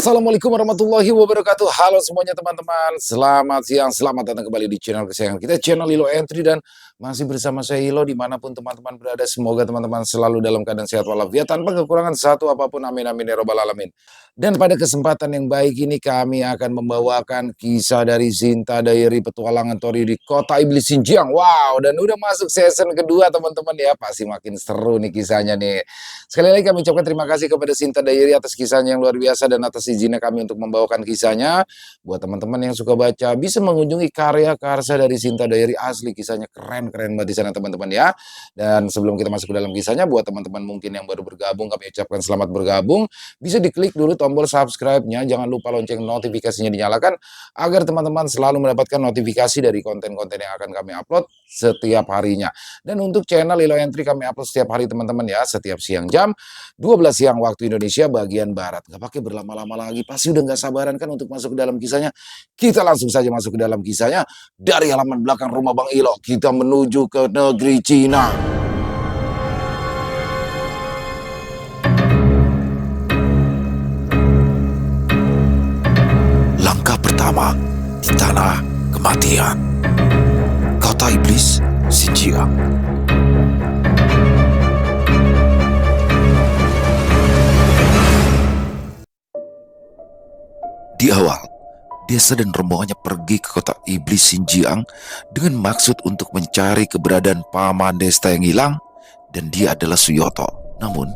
Assalamualaikum warahmatullahi wabarakatuh. Halo semuanya teman-teman. Selamat siang, selamat datang kembali di channel kesayangan kita, channel Lilo Entry, dan masih bersama saya Ilo dimanapun teman-teman berada. Semoga teman-teman selalu dalam keadaan sehat walafiat tanpa kekurangan satu apapun. Amin amin ya robbal alamin. Dan pada kesempatan yang baik ini kami akan membawakan kisah dari Sinta Diary Petualangan Tori di Kota Iblis Xinjiang. Wow, dan udah masuk season kedua teman-teman ya. Pasti makin seru nih kisahnya nih. Sekali lagi kami ucapkan terima kasih kepada Sinta Diary atas kisahnya yang luar biasa dan atas izinnya kami untuk membawakan kisahnya. Buat teman-teman yang suka baca bisa mengunjungi karya karsa dari Sinta Diary, asli kisahnya keren-keren banget di sana teman-teman ya. Dan sebelum kita masuk ke dalam kisahnya, buat teman-teman mungkin yang baru bergabung, kami ucapkan selamat bergabung. Bisa diklik dulu tombol subscribe-nya, jangan lupa lonceng notifikasinya dinyalakan agar teman-teman selalu mendapatkan notifikasi dari konten-konten yang akan kami upload setiap harinya. Dan untuk channel Lilo Entry kami upload setiap hari teman-teman ya, setiap siang jam 12 siang waktu Indonesia bagian Barat. Gak pakai berlama-lama lagi, pasti udah gak sabaran kan untuk masuk ke dalam kisahnya. Kita langsung saja masuk ke dalam kisahnya. Dari halaman belakang rumah Bang Ilo, kita menuju ke negeri Cina. Langkah pertama di tanah kematian. Kota Iblis, Xinjiang. Di awal, desa dan rombongannya pergi ke kota Iblis Xinjiang dengan maksud untuk mencari keberadaan paman Desta yang hilang, dan dia adalah Suyoto. Namun,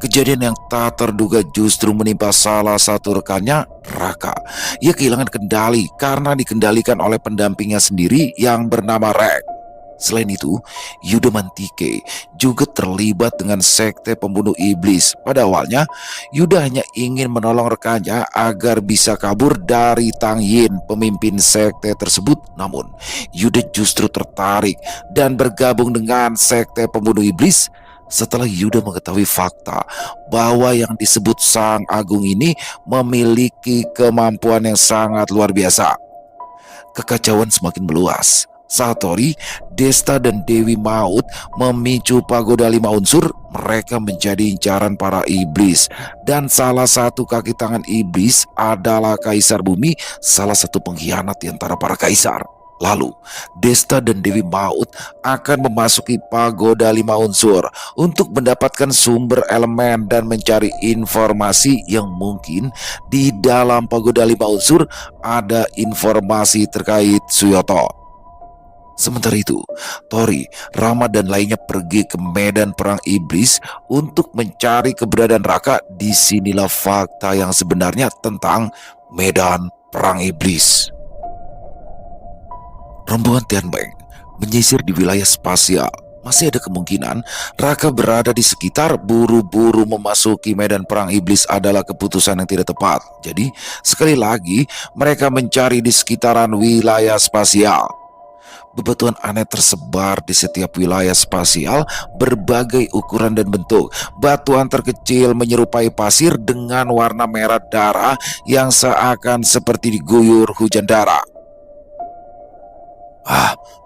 kejadian yang tak terduga justru menimpa salah satu rekannya, Raka. Ia kehilangan kendali karena dikendalikan oleh pendampingnya sendiri yang bernama Rek. Selain itu, Yuda Mantike juga terlibat dengan sekte pembunuh iblis. Pada awalnya, Yuda hanya ingin menolong rekannya agar bisa kabur dari Tang Yin, pemimpin sekte tersebut. Namun, Yuda justru tertarik dan bergabung dengan sekte pembunuh iblis setelah Yuda mengetahui fakta bahwa yang disebut Sang Agung ini memiliki kemampuan yang sangat luar biasa. Kekacauan semakin meluas saat Tori, Desta, dan Dewi Maut memicu pagoda 5 unsur. Mereka menjadi incaran para iblis, dan salah satu kaki tangan iblis adalah Kaisar Bumi, salah satu pengkhianat di antara para kaisar. Lalu, Desta dan Dewi Maut akan memasuki pagoda 5 unsur untuk mendapatkan sumber elemen dan mencari informasi yang mungkin di dalam pagoda 5 unsur ada informasi terkait Suyoto. Sementara itu, Tori, Rama, dan lainnya pergi ke medan perang iblis untuk mencari keberadaan Raka. Disinilah fakta yang sebenarnya tentang medan perang iblis. Rombongan Tianbeng menyisir di wilayah spasial. Masih ada kemungkinan Raka berada di sekitar. Buru-buru memasuki medan perang iblis adalah keputusan yang tidak tepat. Jadi, sekali lagi mereka mencari di sekitaran wilayah spasial. Bebatuan aneh tersebar di setiap wilayah spasial, berbagai ukuran dan bentuk. Batuan terkecil menyerupai pasir dengan warna merah darah yang seakan seperti diguyur hujan darah.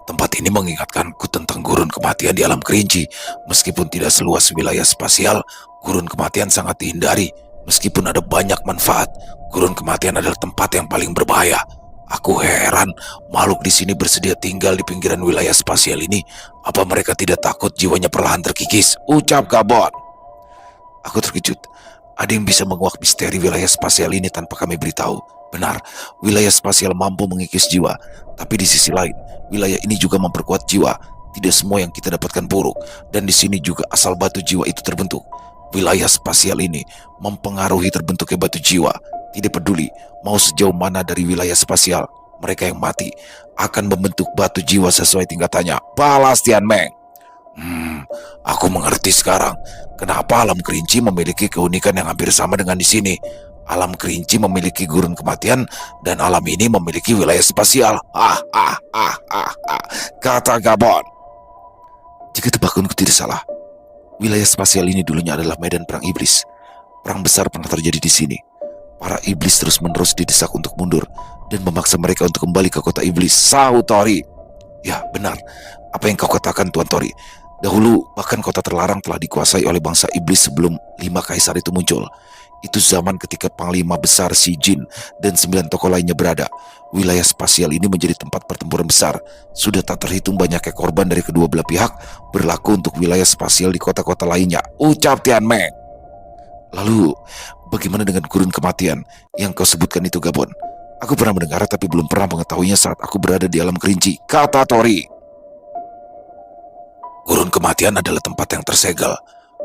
Tempat ini mengingatkanku tentang gurun kematian di alam kerinci. Meskipun tidak seluas wilayah spasial, gurun kematian sangat dihindari. Meskipun ada banyak manfaat, gurun kematian adalah tempat yang paling berbahaya. Aku heran, makhluk di sini bersedia tinggal di pinggiran wilayah spasial ini. Apa mereka tidak takut jiwanya perlahan terkikis? Ucap Gabon. Aku terkejut. Ada yang bisa menguak misteri wilayah spasial ini tanpa kami beritahu. Benar, wilayah spasial mampu mengikis jiwa. Tapi di sisi lain, wilayah ini juga memperkuat jiwa. Tidak semua yang kita dapatkan buruk. Dan di sini juga asal batu jiwa itu terbentuk. Wilayah spasial ini mempengaruhi terbentuknya batu jiwa. Tidak peduli mau sejauh mana dari wilayah spasial, mereka yang mati akan membentuk batu jiwa sesuai tingkatannya. Balas Tianmeng. Aku mengerti sekarang kenapa alam kerinci memiliki keunikan yang hampir sama dengan di sini. Alam kerinci memiliki gurun kematian dan alam ini memiliki wilayah spasial. Kata Gabon. Jika tebakanku tidak salah, wilayah spasial ini dulunya adalah medan perang iblis. Perang besar pernah terjadi di sini. Para iblis terus-menerus didesak untuk mundur dan memaksa mereka untuk kembali ke kota iblis. Sahut Tori. Ya, benar. Apa yang kau katakan, Tuan Tori. Dahulu, bahkan kota terlarang telah dikuasai oleh bangsa iblis sebelum 5 kaisar itu muncul. Itu zaman ketika Panglima Besar Xi Jin dan 9 tokoh lainnya berada. Wilayah spasial ini menjadi tempat pertempuran besar. Sudah tak terhitung banyaknya korban dari kedua belah pihak berlaku untuk wilayah spasial di kota-kota lainnya, ucap Tian Meng. Lalu, bagaimana dengan gurun kematian yang kau sebutkan itu, Gabon? Aku pernah mendengar tapi belum pernah mengetahuinya saat aku berada di alam kerinci, kata Tori. Gurun kematian adalah tempat yang tersegel.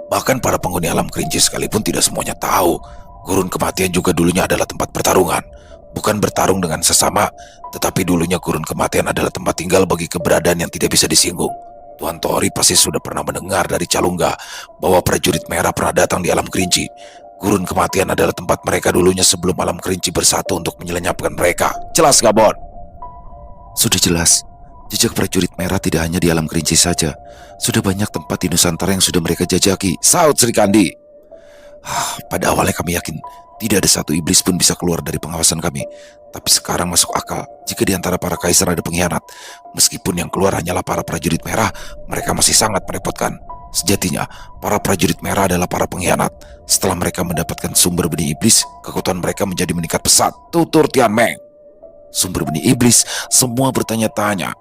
Bahkan para penghuni alam kerinci sekalipun tidak semuanya tahu. Gurun kematian juga dulunya adalah tempat pertarungan. Bukan bertarung dengan sesama, tetapi dulunya gurun kematian adalah tempat tinggal bagi keberadaan yang tidak bisa disinggung. Tuan Tori pasti sudah pernah mendengar dari Calungga bahwa prajurit merah pernah datang di alam kerinci. Gurun kematian adalah tempat mereka dulunya sebelum alam kerinci bersatu untuk menyelenyapkan mereka. Jelas, Gabon? Sudah jelas. Jejak prajurit merah tidak hanya di alam kerinci saja. Sudah banyak tempat di Nusantara yang sudah mereka jajaki, saut Sri Kandi. Pada awalnya kami yakin tidak ada satu iblis pun bisa keluar dari pengawasan kami. Tapi sekarang masuk akal jika di antara para kaisar ada pengkhianat. Meskipun yang keluar hanyalah para prajurit merah, mereka masih sangat merepotkan. Sejatinya, para prajurit merah adalah para pengkhianat. Setelah mereka mendapatkan sumber benih iblis, kekuatan mereka menjadi meningkat pesat, tutur Tian Meng. Sumber benih iblis, semua bertanya-tanya.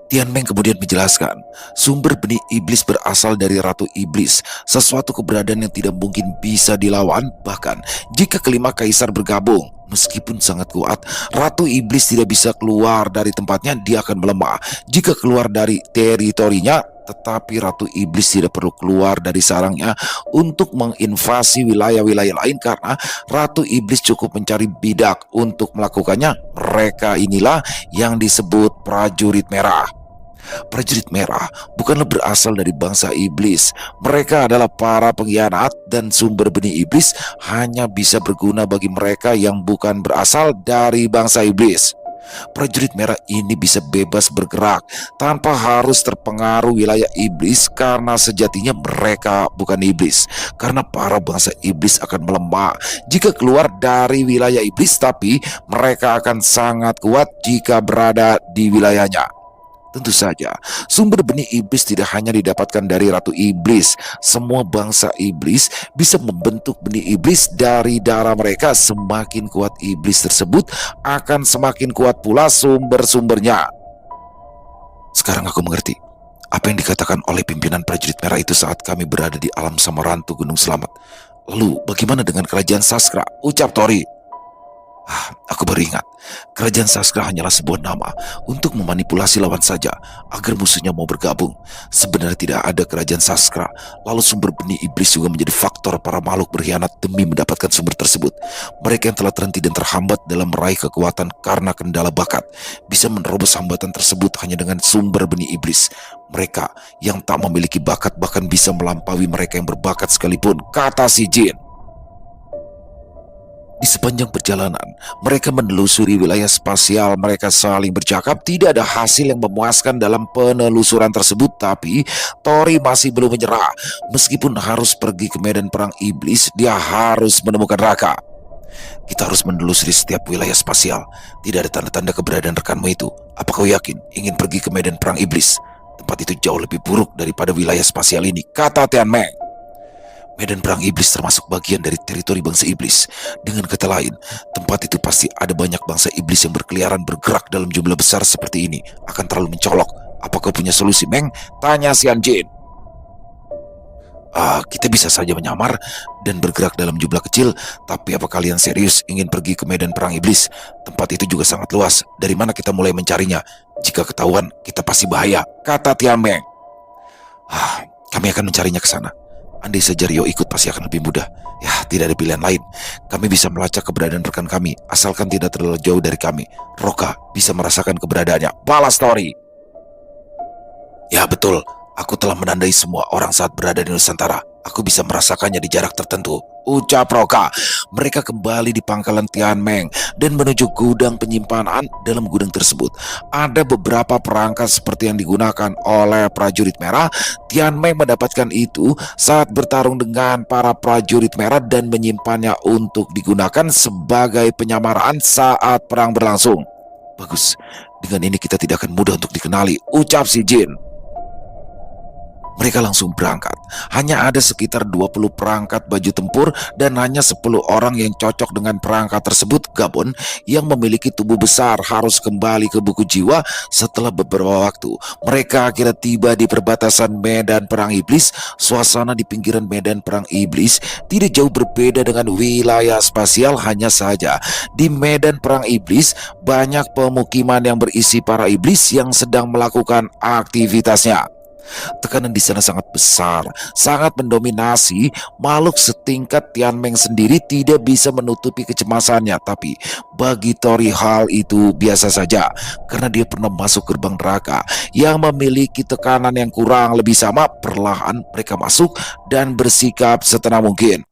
Tian Meng kemudian menjelaskan, sumber benih iblis berasal dari Ratu Iblis, sesuatu keberadaan yang tidak mungkin bisa dilawan. Bahkan jika kelima kaisar bergabung, meskipun sangat kuat, Ratu Iblis tidak bisa keluar dari tempatnya, dia akan melemah. Jika keluar dari teritorinya, tetapi Ratu Iblis tidak perlu keluar dari sarangnya untuk menginvasi wilayah-wilayah lain karena Ratu Iblis cukup mencari bidak untuk melakukannya. Mereka inilah yang disebut prajurit merah. Prajurit merah bukanlah berasal dari bangsa iblis. Mereka adalah para pengkhianat dan sumber benih iblis hanya bisa berguna bagi mereka yang bukan berasal dari bangsa iblis. Prajurit merah ini bisa bebas bergerak tanpa harus terpengaruh wilayah iblis karena sejatinya mereka bukan iblis. Karena para bangsa iblis akan melemah jika keluar dari wilayah iblis, tapi mereka akan sangat kuat jika berada di wilayahnya. Tentu saja, sumber benih iblis tidak hanya didapatkan dari Ratu Iblis. Semua bangsa iblis bisa membentuk benih iblis dari darah mereka. Semakin kuat iblis tersebut, akan semakin kuat pula sumber-sumbernya. Sekarang aku mengerti apa yang dikatakan oleh pimpinan prajurit merah itu saat kami berada di alam Samarantu Gunung Selamat. Lalu bagaimana dengan kerajaan Saskra? Ucap Tori. Aku baru ingat, kerajaan Saskra hanyalah sebuah nama untuk memanipulasi lawan saja agar musuhnya mau bergabung. Sebenarnya tidak ada kerajaan Saskra. Lalu sumber benih iblis juga menjadi faktor para makhluk berkhianat demi mendapatkan sumber tersebut. Mereka yang telah terhenti dan terhambat dalam meraih kekuatan karena kendala bakat bisa menerobos hambatan tersebut hanya dengan sumber benih iblis. Mereka yang tak memiliki bakat bahkan bisa melampaui mereka yang berbakat sekalipun, kata Xi Jin. Di sepanjang perjalanan, mereka menelusuri wilayah spasial. Mereka saling bercakap. Tidak ada hasil yang memuaskan dalam penelusuran tersebut. Tapi Tori masih belum menyerah. Meskipun harus pergi ke medan perang iblis, dia harus menemukan Raka. Kita harus menelusuri setiap wilayah spasial. Tidak ada tanda-tanda keberadaan rekanmu itu. Apa kau yakin ingin pergi ke medan perang iblis? Tempat itu jauh lebih buruk daripada wilayah spasial ini, kata Tian Meng. Medan perang iblis termasuk bagian dari teritori bangsa iblis. Dengan kata lain, tempat itu pasti ada banyak bangsa iblis yang berkeliaran bergerak dalam jumlah besar seperti ini. Akan terlalu mencolok. Apa kau punya solusi, Meng? Tanya Xian Jin. Kita bisa saja menyamar dan bergerak dalam jumlah kecil. Tapi apa kalian serius ingin pergi ke medan perang iblis? Tempat itu juga sangat luas. Dari mana kita mulai mencarinya? Jika ketahuan, kita pasti bahaya, kata Tian Meng. Kami akan mencarinya ke sana. Andai saja Rio ikut pasti akan lebih mudah. Ya, tidak ada pilihan lain. Kami bisa melacak keberadaan rekan kami, asalkan tidak terlalu jauh dari kami. Roka bisa merasakan keberadaannya, balas Tori. Ya betul, aku telah menandai semua orang saat berada di Nusantara. Aku bisa merasakannya di jarak tertentu, ucap Roka. Mereka kembali di pangkalan Tian Meng dan menuju gudang penyimpanan. Dalam gudang tersebut ada beberapa perangkat seperti yang digunakan oleh prajurit merah. Tian Meng mendapatkan itu saat bertarung dengan para prajurit merah dan menyimpannya untuk digunakan sebagai penyamaran saat perang berlangsung. Bagus, dengan ini kita tidak akan mudah untuk dikenali, ucap Xi Jin. Mereka langsung berangkat. Hanya ada sekitar 20 perangkat baju tempur dan hanya 10 orang yang cocok dengan perangkat tersebut. Gabon yang memiliki tubuh besar harus kembali ke buku jiwa setelah beberapa waktu. Mereka akhirnya tiba di perbatasan medan perang iblis. Suasana di pinggiran medan perang iblis tidak jauh berbeda dengan wilayah spasial, hanya saja di medan perang iblis banyak pemukiman yang berisi para iblis yang sedang melakukan aktivitasnya. Tekanan di sana sangat besar, sangat mendominasi. Makhluk setingkat Tianmeng sendiri tidak bisa menutupi kecemasannya. Tapi bagi Tori hal itu biasa saja, karena dia pernah masuk gerbang neraka yang memiliki tekanan yang kurang lebih sama. Perlahan mereka masuk dan bersikap setenang mungkin.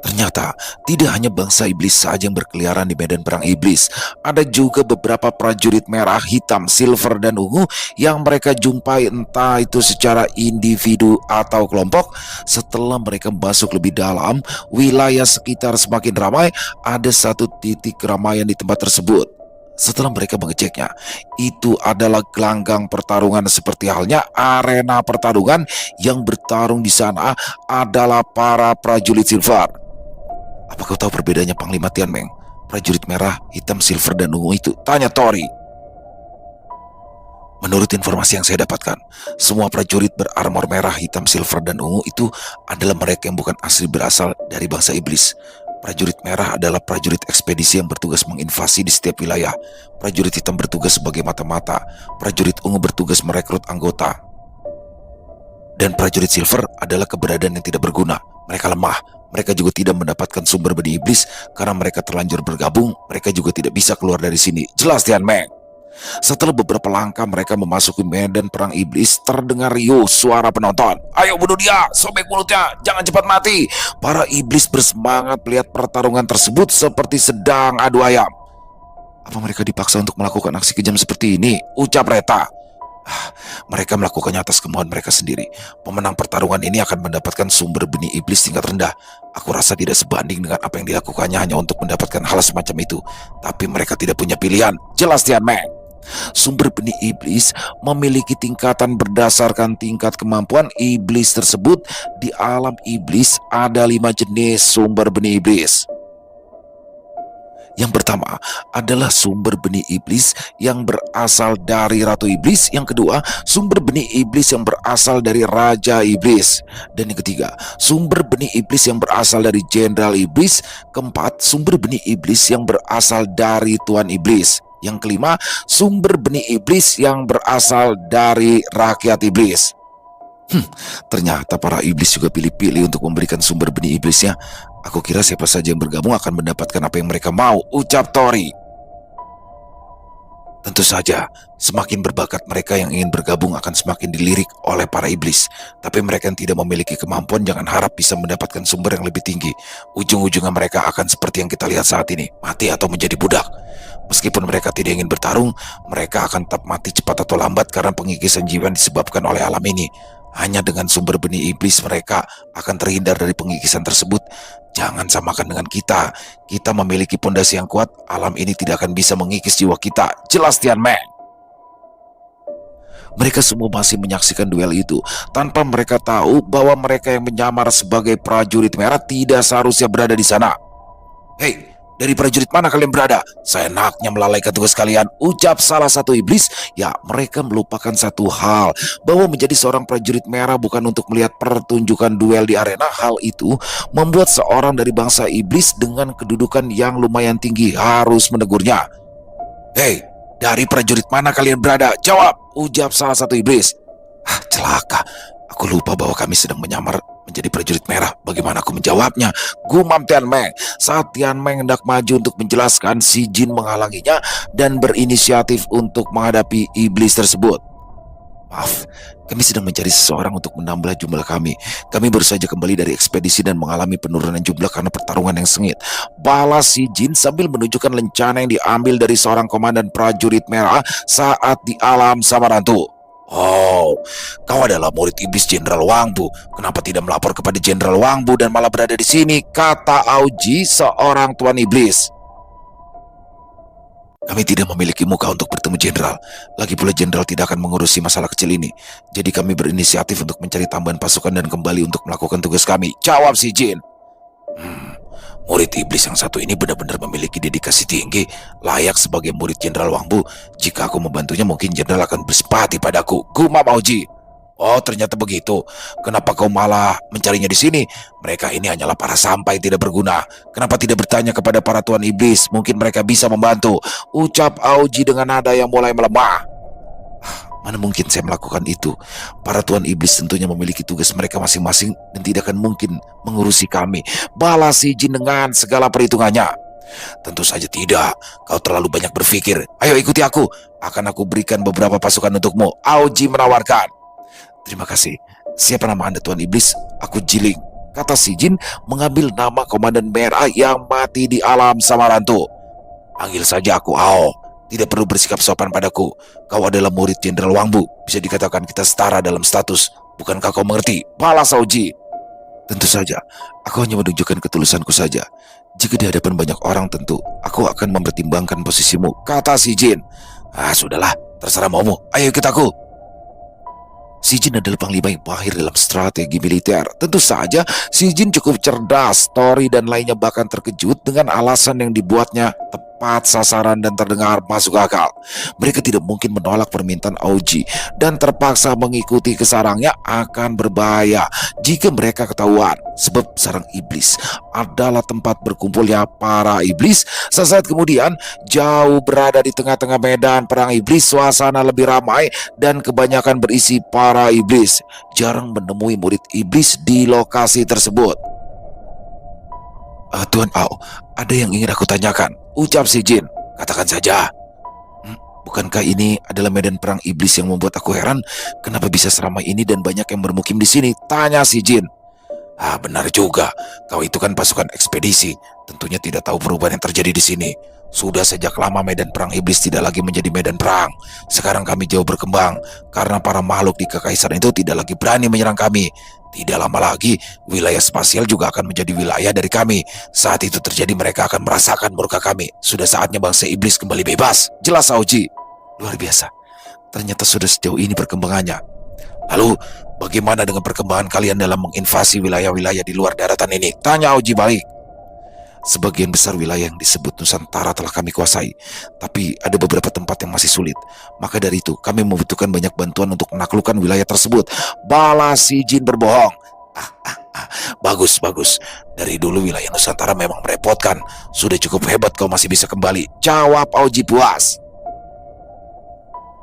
Ternyata tidak hanya bangsa iblis saja yang berkeliaran di medan perang iblis. Ada juga beberapa prajurit merah, hitam, silver, dan ungu yang mereka jumpai, entah itu secara individu atau kelompok. Setelah mereka masuk lebih dalam, wilayah sekitar semakin ramai. Ada satu titik keramaian di tempat tersebut. Setelah mereka mengeceknya, itu adalah gelanggang pertarungan. Seperti halnya arena pertarungan, yang bertarung di sana adalah para prajurit silver. Apa kau tahu perbedaannya Panglima Tianmeng? Prajurit merah, hitam, silver, dan ungu itu? Tanya Tori. Menurut informasi yang saya dapatkan, semua prajurit berarmor merah, hitam, silver, dan ungu itu adalah mereka yang bukan asli berasal dari bangsa iblis. Prajurit merah adalah prajurit ekspedisi yang bertugas menginvasi di setiap wilayah. Prajurit hitam bertugas sebagai mata-mata. Prajurit ungu bertugas merekrut anggota. Dan prajurit silver adalah keberadaan yang tidak berguna. Mereka lemah. Mereka juga tidak mendapatkan sumber benih iblis karena mereka terlanjur bergabung. Mereka juga tidak bisa keluar dari sini. Jelas Tianmeng. Setelah beberapa langkah mereka memasuki medan perang iblis, terdengar riuh suara penonton. Ayo bunuh dia, sobek mulutnya, jangan cepat mati. Para iblis bersemangat melihat pertarungan tersebut seperti sedang adu ayam. Apa mereka dipaksa untuk melakukan aksi kejam seperti ini? Ucap Reta. Mereka melakukannya atas kemauan mereka sendiri. Pemenang pertarungan ini akan mendapatkan sumber benih iblis tingkat rendah. Aku rasa tidak sebanding dengan apa yang dilakukannya hanya untuk mendapatkan hal semacam itu. Tapi mereka tidak punya pilihan. Jelas Tianmeng. Sumber benih iblis memiliki tingkatan berdasarkan tingkat kemampuan iblis tersebut. Di alam iblis ada 5 jenis sumber benih iblis. Yang pertama adalah sumber benih iblis yang berasal dari Ratu Iblis. Yang kedua, sumber benih iblis yang berasal dari Raja Iblis. Dan yang ketiga, sumber benih iblis yang berasal dari Jenderal Iblis. Keempat, sumber benih iblis yang berasal dari Tuan Iblis. Yang kelima, sumber benih iblis yang berasal dari rakyat iblis. Ternyata para iblis juga pilih-pilih untuk memberikan sumber benih iblisnya. Aku kira siapa saja yang bergabung akan mendapatkan apa yang mereka mau, ucap Tori. Tentu saja, semakin berbakat mereka yang ingin bergabung akan semakin dilirik oleh para iblis. Tapi mereka yang tidak memiliki kemampuan jangan harap bisa mendapatkan sumber yang lebih tinggi. Ujung-ujungnya mereka akan seperti yang kita lihat saat ini, mati atau menjadi budak. Meskipun mereka tidak ingin bertarung, mereka akan tetap mati cepat atau lambat karena pengikisan jiwa yang disebabkan oleh alam ini. Hanya dengan sumber benih iblis mereka akan terhindar dari pengikisan tersebut. Jangan samakan dengan kita. Kita memiliki pondasi yang kuat. Alam ini tidak akan bisa mengikis jiwa kita. Jelas Tianmeng. Mereka semua masih menyaksikan duel itu tanpa mereka tahu bahwa mereka yang menyamar sebagai prajurit merah tidak seharusnya berada di sana. Hei, dari prajurit mana kalian berada? Seenaknya melalaikan tugas kalian, ucap salah satu iblis. Ya, mereka melupakan satu hal, bahwa menjadi seorang prajurit merah bukan untuk melihat pertunjukan duel di arena. Hal itu membuat seorang dari bangsa iblis dengan kedudukan yang lumayan tinggi harus menegurnya. Hei, dari prajurit mana kalian berada? Jawab, ucap salah satu iblis. Celaka, aku lupa bahwa kami sedang menyamar menjadi prajurit merah. Bagaimana aku menjawabnya? Gumam Tianmeng. Saat Tianmeng hendak maju untuk menjelaskan, si Jin menghalanginya dan berinisiatif untuk menghadapi iblis tersebut. Maaf, kami sedang mencari seseorang untuk menambah jumlah kami. Kami baru saja kembali dari ekspedisi dan mengalami penurunan jumlah karena pertarungan yang sengit, balas si Jin sambil menunjukkan lencana yang diambil dari seorang komandan prajurit merah saat di alam Samarantu. Oh, kau adalah murid iblis Jenderal Wang Bu. Kenapa tidak melapor kepada Jenderal Wang Bu dan malah berada di sini? Kata Aoji, seorang tuan iblis. Kami tidak memiliki muka untuk bertemu jenderal. Lagi pula jenderal tidak akan mengurusi masalah kecil ini. Jadi kami berinisiatif untuk mencari tambahan pasukan dan kembali untuk melakukan tugas kami. Jawab si Jin. Murid iblis yang satu ini benar-benar memiliki dedikasi tinggi, layak sebagai murid Jenderal Wangbu. Jika aku membantunya mungkin jenderal akan bersimpati padaku. Gumam Aoji. Oh, ternyata begitu. Kenapa kau malah mencarinya di sini? Mereka ini hanyalah para sampai tidak berguna. Kenapa tidak bertanya kepada para tuan iblis? Mungkin mereka bisa membantu. Ucap Aoji dengan nada yang mulai melemah. Mana mungkin saya melakukan itu? Para tuan iblis tentunya memiliki tugas mereka masing-masing dan tidak akan mungkin mengurusi kami. Balas si Jin dengan segala perhitungannya. Tentu saja tidak. Kau terlalu banyak berpikir. Ayo ikuti aku. Akan aku berikan beberapa pasukan untukmu. Aoji menawarkan. Terima kasih. Siapa nama Anda Tuan Iblis? Aku Jiling, kata si Jin mengambil nama komandan merah yang mati di alam Samarantu. Panggil saja aku Ao. Tidak perlu bersikap sopan padaku. Kau adalah murid Jenderal Wangbu. Bisa dikatakan kita setara dalam status. Bukankah kau mengerti? Balas Aoji. Tentu saja. Aku hanya menunjukkan ketulusanku saja. Jika di hadapan banyak orang tentu aku akan mempertimbangkan posisimu, kata si Jin. Sudahlah. Terserah maumu. Ayo ikut aku. Si Jin adalah panglima yang mahir dalam strategi militer. Tentu saja si Jin cukup cerdas. Tori dan lainnya bahkan terkejut dengan alasan yang dibuatnya tepat sasaran dan terdengar masuk akal. Mereka tidak mungkin menolak permintaan Aoji dan terpaksa mengikuti ke sarangnya akan berbahaya jika mereka ketahuan. Sebab sarang iblis adalah tempat berkumpulnya para iblis. Sesaat kemudian, jauh berada di tengah-tengah medan perang iblis, suasana lebih ramai dan kebanyakan berisi para iblis. Jarang menemui murid iblis di lokasi tersebut. Tuan Ao, ada yang ingin aku tanyakan, ucap si Jin. Katakan saja. Bukankah ini adalah medan perang iblis yang membuat aku heran? Kenapa bisa seramai ini dan banyak yang bermukim di sini? Tanya si Jin. Benar juga. Kau itu kan pasukan ekspedisi. Tentunya tidak tahu perubahan yang terjadi di sini. Sudah sejak lama medan perang iblis tidak lagi menjadi medan perang. Sekarang kami jauh berkembang karena para makhluk di kekaisaran itu tidak lagi berani menyerang kami. Tidak lama lagi, wilayah spasial juga akan menjadi wilayah dari kami. Saat itu terjadi mereka akan merasakan murka kami. Sudah saatnya bangsa iblis kembali bebas. Jelas Aoji. Luar biasa. Ternyata sudah sejauh ini perkembangannya. Lalu, bagaimana dengan perkembangan kalian dalam menginvasi wilayah-wilayah di luar daratan ini? Tanya Aoji balik. Sebagian besar wilayah yang disebut Nusantara telah kami kuasai, tapi ada beberapa tempat yang masih sulit. Maka dari itu, kami membutuhkan banyak bantuan untuk menaklukkan wilayah tersebut. Balas si Jin berbohong. Bagus. Dari dulu wilayah Nusantara memang merepotkan. Sudah cukup hebat kau masih bisa kembali. Jawab Aoji puas.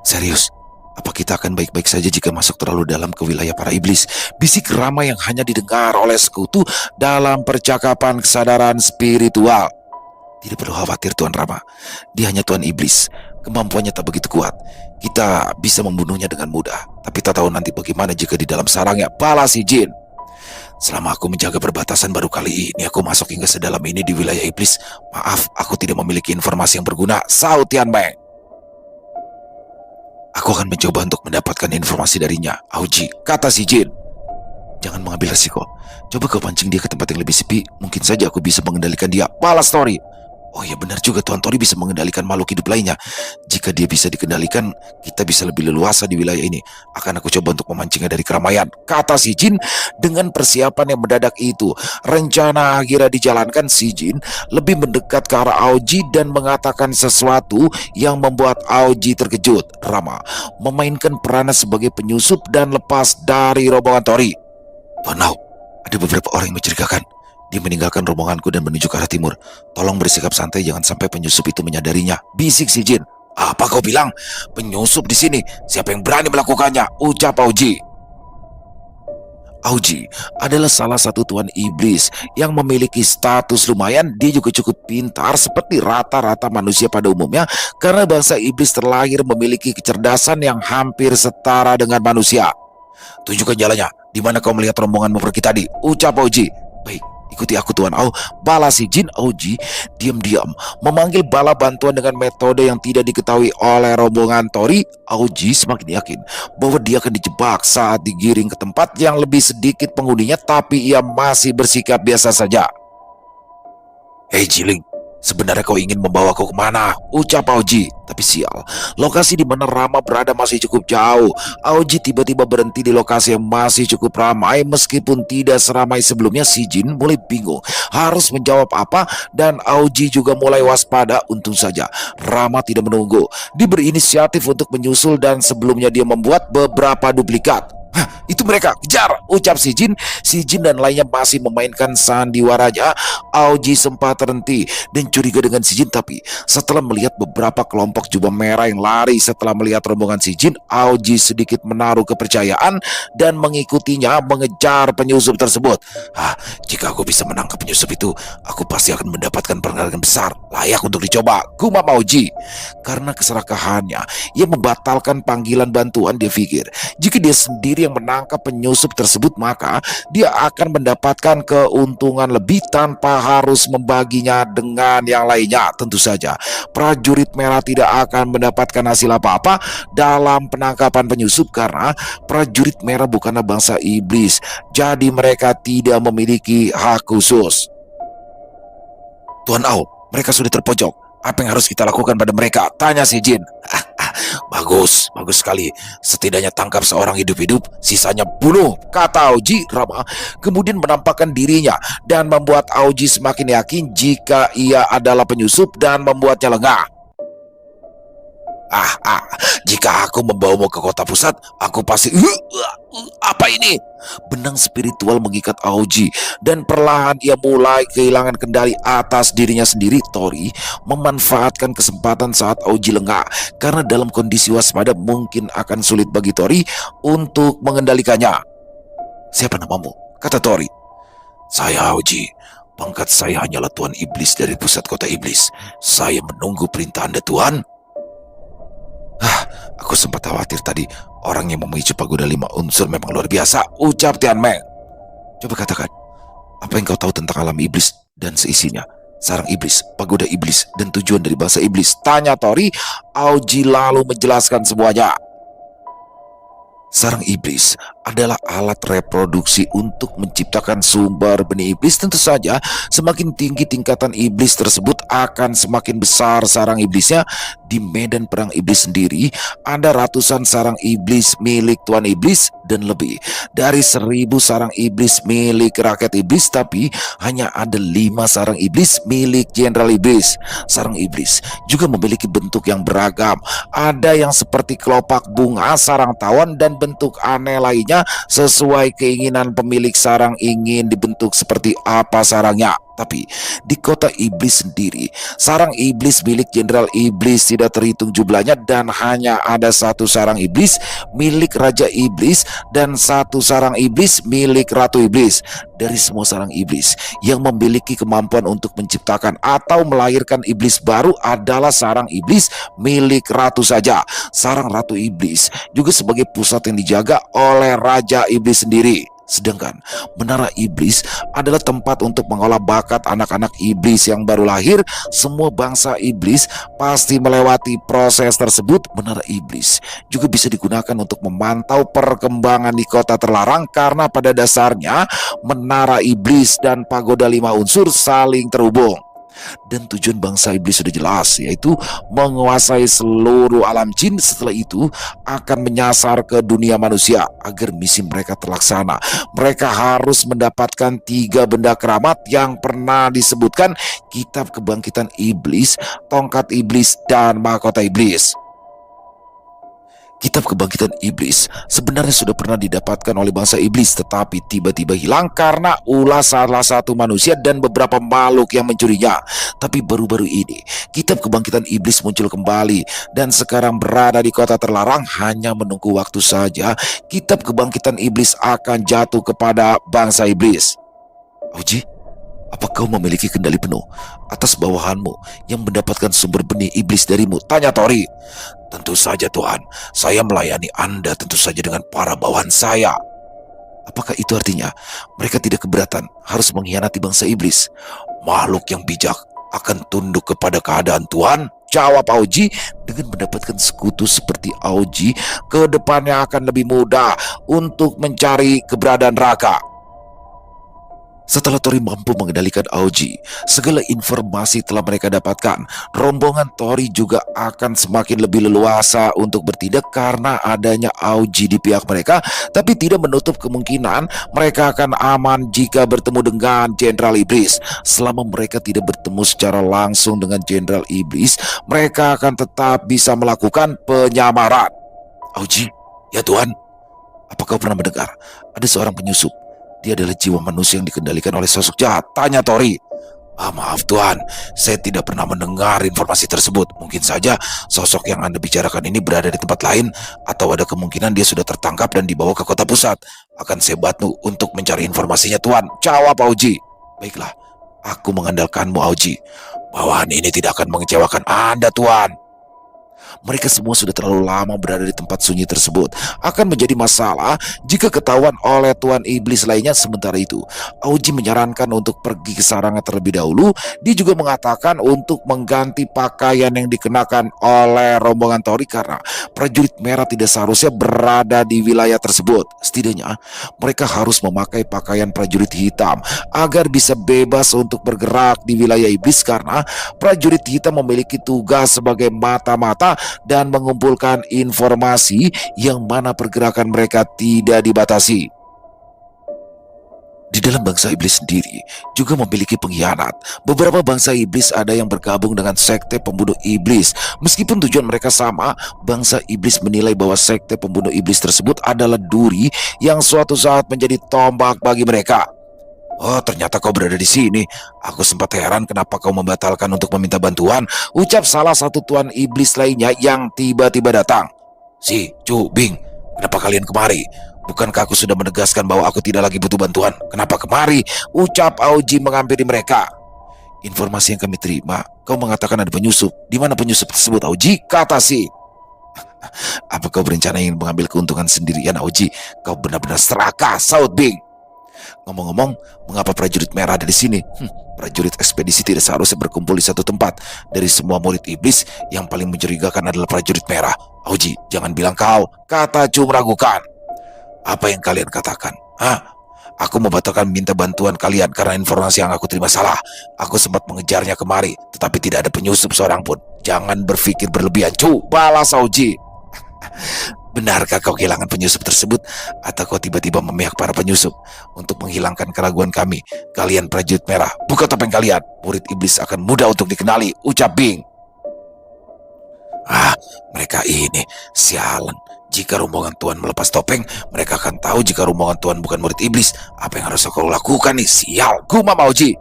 Serius? Apa kita akan baik-baik saja jika masuk terlalu dalam ke wilayah para iblis? Bisik ramai yang hanya didengar oleh sekutu dalam percakapan kesadaran spiritual. Tidak perlu khawatir Tuan Rama. Dia hanya Tuan Iblis. Kemampuannya tak begitu kuat. Kita bisa membunuhnya dengan mudah. Tapi tak tahu nanti bagaimana jika di dalam sarangnya. Balas si Jin. Selama aku menjaga perbatasan baru kali ini aku masuk hingga sedalam ini di wilayah iblis. Maaf, aku tidak memiliki informasi yang berguna. Saut Tian Meng. Aku akan mencoba untuk mendapatkan informasi darinya, Aoji, kata si Jin. Jangan mengambil resiko. Coba kau pancing dia ke tempat yang lebih sepi. Mungkin saja aku bisa mengendalikan dia. Balas Tori. Oh ya benar juga, Tuan Tori bisa mengendalikan makhluk hidup lainnya. Jika dia bisa dikendalikan, kita bisa lebih leluasa di wilayah ini. Akan aku coba untuk memancingnya dari keramaian, kata si Jin. Dengan persiapan yang mendadak itu, rencana akhirnya dijalankan. Si Jin lebih mendekat ke arah Aoji dan mengatakan sesuatu yang membuat Aoji terkejut. Rama memainkan perannya sebagai penyusup dan lepas dari rombongan Tori. Tuan Ao, ada beberapa orang yang mencurigakan. Dia meninggalkan rombonganku dan menuju ke arah timur. Tolong bersikap santai, jangan sampai penyusup itu menyadarinya. Bisik si Jin. Apa kau bilang? Penyusup di sini? Siapa yang berani melakukannya? Ucap Aoji. Aoji adalah salah satu tuan iblis yang memiliki status lumayan. Dia juga cukup pintar seperti rata-rata manusia pada umumnya karena bangsa iblis terlahir memiliki kecerdasan yang hampir setara dengan manusia. Tunjukkan jalannya. Di mana kau melihat rombonganmu pergi tadi? Ucap Aoji. Baik. Ikuti aku Tuan Ao. Balas si Jin. Aoji diam-diam memanggil bala bantuan dengan metode yang tidak diketahui oleh rombongan Tori. Aoji semakin yakin bahwa dia akan dijebak saat digiring ke tempat yang lebih sedikit penghuninya, tapi ia masih bersikap biasa saja. Hei Jiling, Sebenarnya kau ingin membawaku kemana? Ucap Aoji. Tapi sial, lokasi di mana Rama berada masih cukup jauh. Aoji tiba-tiba berhenti di lokasi yang masih cukup ramai. Meskipun tidak seramai sebelumnya, si Jin mulai bingung harus menjawab apa. Dan Aoji juga mulai waspada. Untung saja Rama tidak menunggu. Dia berinisiatif untuk menyusul dan sebelumnya dia membuat beberapa duplikat. Hah, itu mereka, kejar! Ucap si Jin. Si Jin dan lainnya masih memainkan sandiwaranya. Aoji sempat terhenti dan curiga dengan si Jin, tapi setelah melihat beberapa kelompok jubah merah yang lari setelah melihat rombongan si Jin, Aoji sedikit menaruh kepercayaan dan mengikutinya mengejar penyusup tersebut. Jika aku bisa menangkap penyusup itu, aku pasti akan mendapatkan penghargaan besar, layak untuk dicoba, gumam Aoji. Karena keserakahannya, ia membatalkan panggilan bantuan. Dia pikir jika dia sendiri yang menangkap penyusup tersebut, maka dia akan mendapatkan keuntungan lebih tanpa harus membaginya dengan yang lainnya. Tentu saja prajurit merah tidak akan mendapatkan hasil apa-apa dalam penangkapan penyusup karena prajurit merah bukanlah bangsa iblis, jadi mereka tidak memiliki hak khusus. Tuan Ao, mereka sudah terpojok. Apa yang harus kita lakukan pada mereka? Tanya si Jin. Bagus sekali. Setidaknya tangkap seorang hidup-hidup, sisanya bunuh, kata Aoji. Rama kemudian menampakkan dirinya dan membuat Aoji semakin yakin jika ia adalah penyusup dan membuatnya lengah. Jika aku membawamu ke kota pusat, aku pasti... Apa ini? Benang spiritual mengikat Aoji dan perlahan ia mulai kehilangan kendali atas dirinya sendiri. Tori memanfaatkan kesempatan saat Aoji lengah karena dalam kondisi waspada mungkin akan sulit bagi Tori untuk mengendalikannya. Siapa namamu? Kata Tori. Saya Aoji. Pangkat saya hanyalah Tuan Iblis dari pusat kota iblis. Saya menunggu perintah Anda, Tuan. Aku sempat khawatir tadi. Orang yang memicu pagoda 5 unsur memang luar biasa, ucap Tian Meng. Coba katakan, apa yang kau tahu tentang alam iblis dan seisinya? Sarang iblis, pagoda iblis, dan tujuan dari bangsa iblis, tanya Tori. Aoji lalu menjelaskan semuanya. Sarang iblis adalah alat reproduksi untuk menciptakan sumber benih iblis. Tentu saja semakin tinggi tingkatan iblis tersebut akan semakin besar sarang iblisnya. Di medan perang iblis sendiri ada ratusan sarang iblis milik Tuan Iblis dan lebih dari 1000 sarang iblis milik rakyat iblis, tapi hanya ada 5 sarang iblis milik Jenderal Iblis. Sarang iblis juga memiliki bentuk yang beragam. Ada yang seperti kelopak bunga, sarang tawon, dan bentuk aneh lainnya sesuai keinginan pemilik sarang ingin dibentuk seperti apa sarangnya. Tapi di kota iblis sendiri, sarang iblis milik Jenderal Iblis tidak terhitung jumlahnya dan hanya ada 1 sarang iblis milik Raja Iblis dan 1 sarang iblis milik Ratu Iblis. Dari semua sarang iblis yang memiliki kemampuan untuk menciptakan atau melahirkan iblis baru adalah sarang iblis milik Ratu saja. Sarang Ratu Iblis juga sebagai pusat yang dijaga oleh Raja Iblis sendiri. Sedangkan menara iblis adalah tempat untuk mengolah bakat anak-anak iblis yang baru lahir. Semua bangsa iblis pasti melewati proses tersebut. Menara iblis juga bisa digunakan untuk memantau perkembangan di kota terlarang karena pada dasarnya menara iblis dan pagoda 5 unsur saling terhubung. Dan tujuan bangsa iblis sudah jelas, yaitu menguasai seluruh alam jin. Setelah itu akan menyasar ke dunia manusia. Agar misi mereka terlaksana, mereka harus mendapatkan 3 benda keramat yang pernah disebutkan: kitab kebangkitan iblis, tongkat iblis, dan mahkota iblis. Kitab kebangkitan iblis sebenarnya sudah pernah didapatkan oleh bangsa iblis, tetapi tiba-tiba hilang karena ulah salah satu manusia dan beberapa makhluk yang mencurinya. Tapi baru-baru ini kitab kebangkitan iblis muncul kembali dan sekarang berada di kota terlarang. Hanya menunggu waktu saja kitab kebangkitan iblis akan jatuh kepada bangsa iblis. Aoji, apa kau memiliki kendali penuh atas bawahanmu yang mendapatkan sumber benih iblis darimu? Tanya Tori. Tentu saja Tuhan, saya melayani Anda tentu saja dengan para bawahan saya. Apakah itu artinya mereka tidak keberatan harus mengkhianati bangsa iblis? Makhluk yang bijak akan tunduk kepada keadaan Tuhan, jawab Aoji. Dengan mendapatkan sekutu seperti Aoji, ke depannya akan lebih mudah untuk mencari keberadaan Raka. Setelah Tori mampu mengendalikan Aoji, segala informasi telah mereka dapatkan. Rombongan Tori juga akan semakin lebih leluasa untuk bertindak karena adanya Aoji di pihak mereka, tapi tidak menutup kemungkinan mereka akan aman jika bertemu dengan Jenderal Iblis. Selama mereka tidak bertemu secara langsung dengan Jenderal Iblis, mereka akan tetap bisa melakukan penyamaran. Aoji, ya Tuan, apa kau pernah mendengar ada seorang penyusup? Dia adalah jiwa manusia yang dikendalikan oleh sosok jahat, tanya Tori. Maaf Tuan, saya tidak pernah mendengar informasi tersebut. Mungkin saja sosok yang Anda bicarakan ini berada di tempat lain, atau ada kemungkinan dia sudah tertangkap dan dibawa ke kota pusat. Akan saya bantu untuk mencari informasinya Tuan, jawab Aoji. Baiklah, aku mengandalkanmu Aoji. Bawahan ini tidak akan mengecewakan Anda Tuan. Mereka semua sudah terlalu lama berada di tempat sunyi tersebut. Akan menjadi masalah jika ketahuan oleh Tuan Iblis lainnya. Sementara itu, Aoji menyarankan untuk pergi ke sarangnya terlebih dahulu. Dia juga mengatakan untuk mengganti pakaian yang dikenakan oleh rombongan Tori karena prajurit merah tidak seharusnya berada di wilayah tersebut. Setidaknya, mereka harus memakai pakaian prajurit hitam agar bisa bebas untuk bergerak di wilayah iblis karena prajurit hitam memiliki tugas sebagai mata-mata dan mengumpulkan informasi yang mana pergerakan mereka tidak dibatasi. Di dalam bangsa iblis sendiri juga memiliki pengkhianat. Beberapa bangsa iblis ada yang bergabung dengan sekte pembunuh iblis. Meskipun tujuan mereka sama, bangsa iblis menilai bahwa sekte pembunuh iblis tersebut adalah duri yang suatu saat menjadi tombak bagi mereka. Oh, ternyata kau berada di sini. Aku sempat heran kenapa kau membatalkan untuk meminta bantuan, ucap salah satu tuan iblis lainnya yang tiba-tiba datang. Si, Cu, Bing, kenapa kalian kemari? Bukankah aku sudah menegaskan bahwa aku tidak lagi butuh bantuan? Kenapa kemari? Ucap Aoji menghampiri mereka. Informasi yang kami terima, kau mengatakan ada penyusup. Di mana penyusup tersebut, Aoji? Kata Si. Apa kau berencana ingin mengambil keuntungan sendirian, Aoji? Kau benar-benar serakah, saut Bing. Ngomong-ngomong, mengapa prajurit merah ada di sini? Prajurit ekspedisi tidak seharusnya berkumpul di satu tempat. Dari semua murid iblis, yang paling mencurigakan adalah prajurit merah. Aoji, jangan bilang kau, kata Cu meragukan. Apa yang kalian katakan? Aku membatalkan minta bantuan kalian karena informasi yang aku terima salah. Aku sempat mengejarnya kemari, tetapi tidak ada penyusup seorang pun. Jangan berpikir berlebihan, Cu, balas Aoji. Benarkah kau kehilangan penyusup tersebut? Atau kau tiba-tiba memihak para penyusup? Untuk menghilangkan keraguan kami, kalian prajurit merah, buka topeng kalian. Murid iblis akan mudah untuk dikenali, ucap Bing. Mereka ini, sialan. Jika rombongan Tuan melepas topeng, mereka akan tahu jika rombongan Tuan bukan murid iblis. Apa yang harus aku lakukan nih? Sial, gumam Aoji.